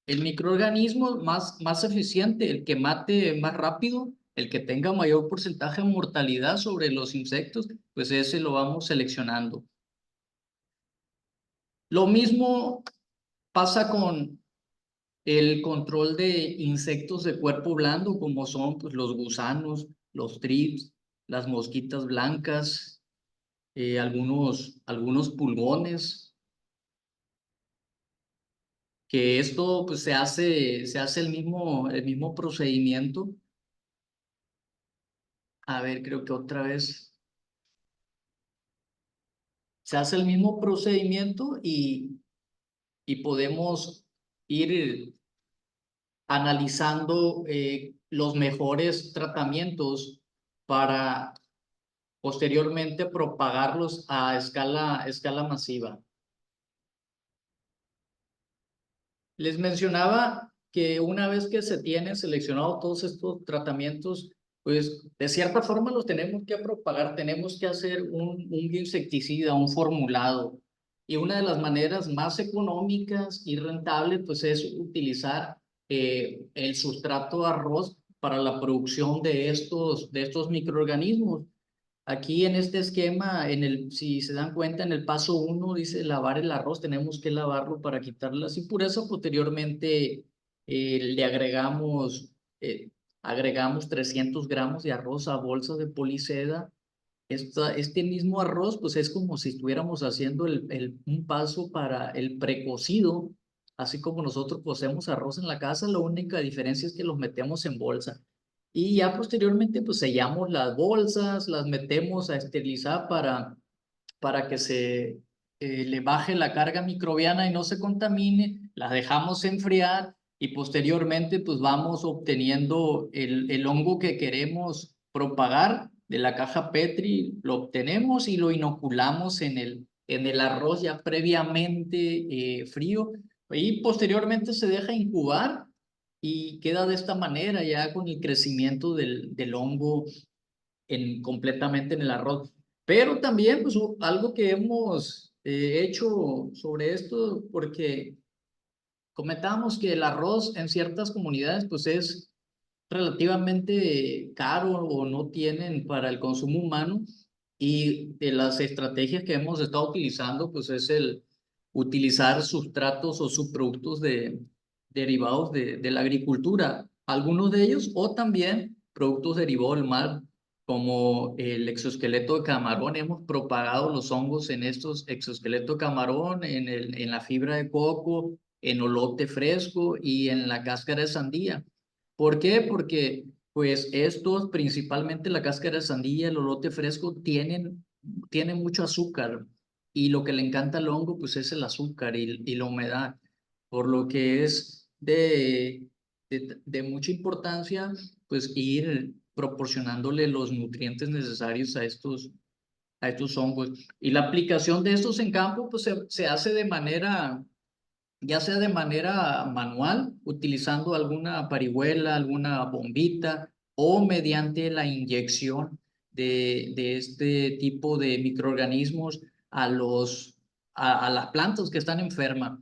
microorganismo más eficiente, el que mate más rápido, el que tenga mayor porcentaje de mortalidad sobre los insectos, pues ese lo vamos seleccionando. Lo mismo pasa el control de insectos de cuerpo blando, como son pues, los gusanos, los thrips, las mosquitas blancas, algunos pulgones, que esto pues, se hace el mismo procedimiento. A ver, creo que otra vez se hace el mismo procedimiento y podemos ir analizando los mejores tratamientos para posteriormente propagarlos a escala masiva. Les mencionaba que una vez que se tienen seleccionado todos estos tratamientos, pues de cierta forma los tenemos que propagar, tenemos que hacer un insecticida, un formulado. Y una de las maneras más económicas y rentables, pues es utilizar el sustrato arroz para la producción de estos microorganismos. Aquí en este esquema, si se dan cuenta, en el paso 1 dice lavar el arroz, tenemos que lavarlo para quitar las impurezas. Posteriormente le agregamos 300 gramos de arroz a bolsas de policeda. Este mismo arroz, pues es como si estuviéramos haciendo un paso para el precocido, así como nosotros cocemos arroz en la casa, la única diferencia es que los metemos en bolsa. Y ya posteriormente, pues sellamos las bolsas, las metemos a esterilizar para que le baje la carga microbiana y no se contamine, las dejamos enfriar y posteriormente pues vamos obteniendo el hongo que queremos propagar de la caja Petri, lo obtenemos y lo inoculamos en el arroz ya previamente frío y posteriormente se deja incubar y queda de esta manera ya con el crecimiento del hongo completamente en el arroz. Pero también, pues, algo que hemos hecho sobre esto, porque comentábamos que el arroz en ciertas comunidades, pues, es relativamente caro o no tienen para el consumo humano. Y de las estrategias que hemos estado utilizando, pues, es el utilizar sustratos o subproductos derivados de la agricultura, algunos de ellos, o también productos derivados del mar, como el exoesqueleto de camarón. Hemos propagado los hongos en estos exoesqueletos de camarón, en la fibra de coco, en olote fresco y en la cáscara de sandía. ¿Por qué? Porque pues estos, principalmente la cáscara de sandía, el olote fresco, tienen mucho azúcar y lo que le encanta al hongo pues es el azúcar y la humedad, por lo que es de mucha importancia pues ir proporcionándole los nutrientes necesarios a estos hongos. Y la aplicación de estos en campo pues se hace ya sea de manera manual, utilizando alguna parihuela, alguna bombita, o mediante la inyección de este tipo de microorganismos a las plantas que están enfermas.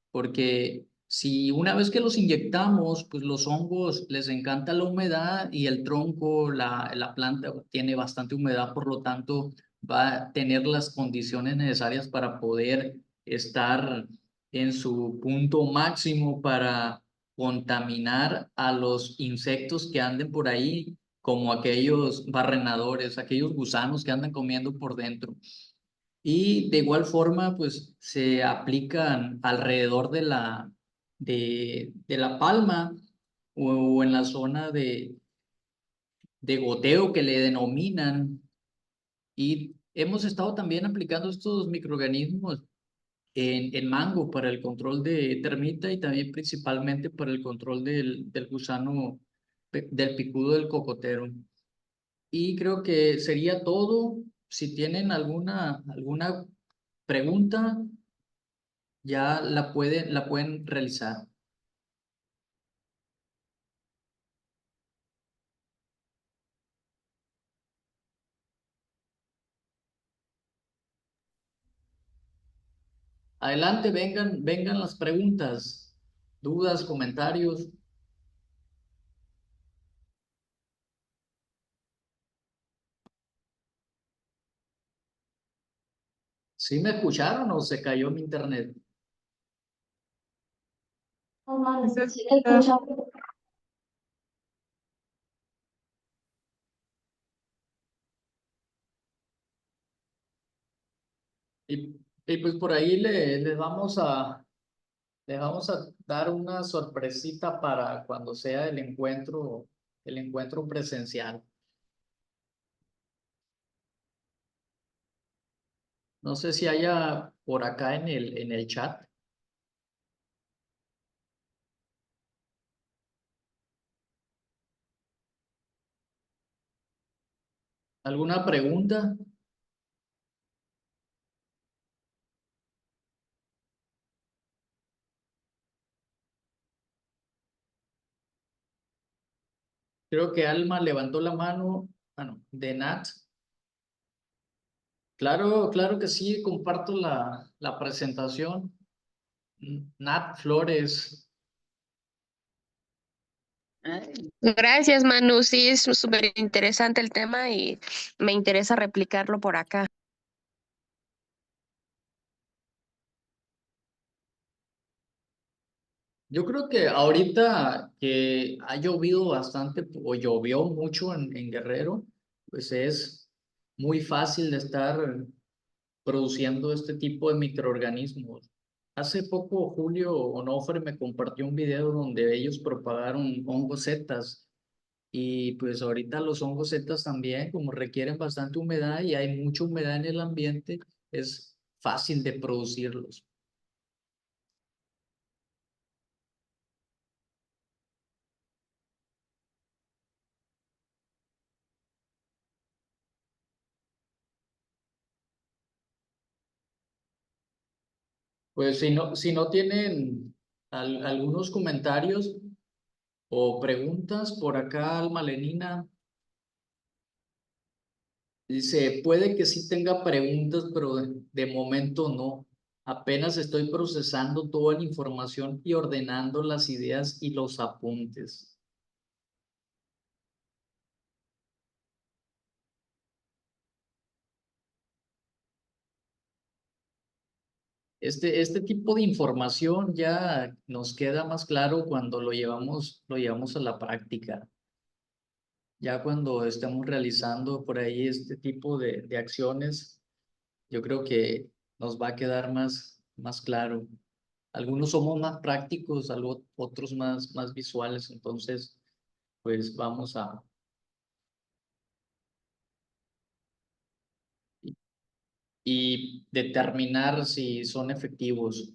Porque si una vez que los inyectamos, pues los hongos les encanta la humedad y el tronco, la planta tiene bastante humedad, por lo tanto va a tener las condiciones necesarias para poder estar en su punto máximo para contaminar a los insectos que anden por ahí, como aquellos barrenadores, aquellos gusanos que andan comiendo por dentro. Y de igual forma, pues se aplican alrededor de la palma o en la zona de goteo que le denominan. Y hemos estado también aplicando estos microorganismos en mango para el control de termita y también principalmente para el control del gusano, del picudo del cocotero. Y creo que sería todo. Si tienen alguna pregunta, ya la pueden realizar. Adelante, vengan las preguntas, dudas, comentarios. ¿Sí me escucharon o se cayó mi internet? Sí, te escucho. Y pues por ahí le vamos a dar una sorpresita para cuando sea el encuentro presencial. No sé si haya por acá en el chat alguna pregunta. Creo que Alma levantó la mano. Bueno, de Nat. Claro, claro que sí, comparto la presentación. Nat Flores. Gracias, Manu. Sí, es súper interesante el tema y me interesa replicarlo por acá. Yo creo que ahorita que ha llovido bastante o llovió mucho en Guerrero, pues es muy fácil de estar produciendo este tipo de microorganismos. Hace poco Julio Onofre me compartió un video donde ellos propagaron hongos zetas y pues ahorita los hongos zetas también como requieren bastante humedad y hay mucha humedad en el ambiente, es fácil de producirlos. Pues si no tienen algunos comentarios o preguntas por acá, Alma Lenina dice, puede que sí tenga preguntas, pero de momento no. Apenas estoy procesando toda la información y ordenando las ideas y los apuntes. Este tipo de información ya nos queda más claro cuando lo llevamos a la práctica. Ya cuando estemos realizando por ahí este tipo de acciones, yo creo que nos va a quedar más claro. Algunos somos más prácticos, otros más visuales, entonces pues vamos a y determinar si son efectivos.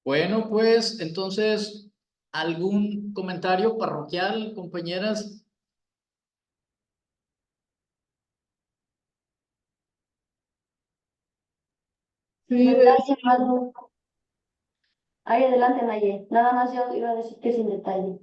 Bueno, pues entonces, ¿algún comentario parroquial, compañeras? Sí, detalle, Manu. Ahí adelante, Naye. Nada más yo iba a decir que sin detalle.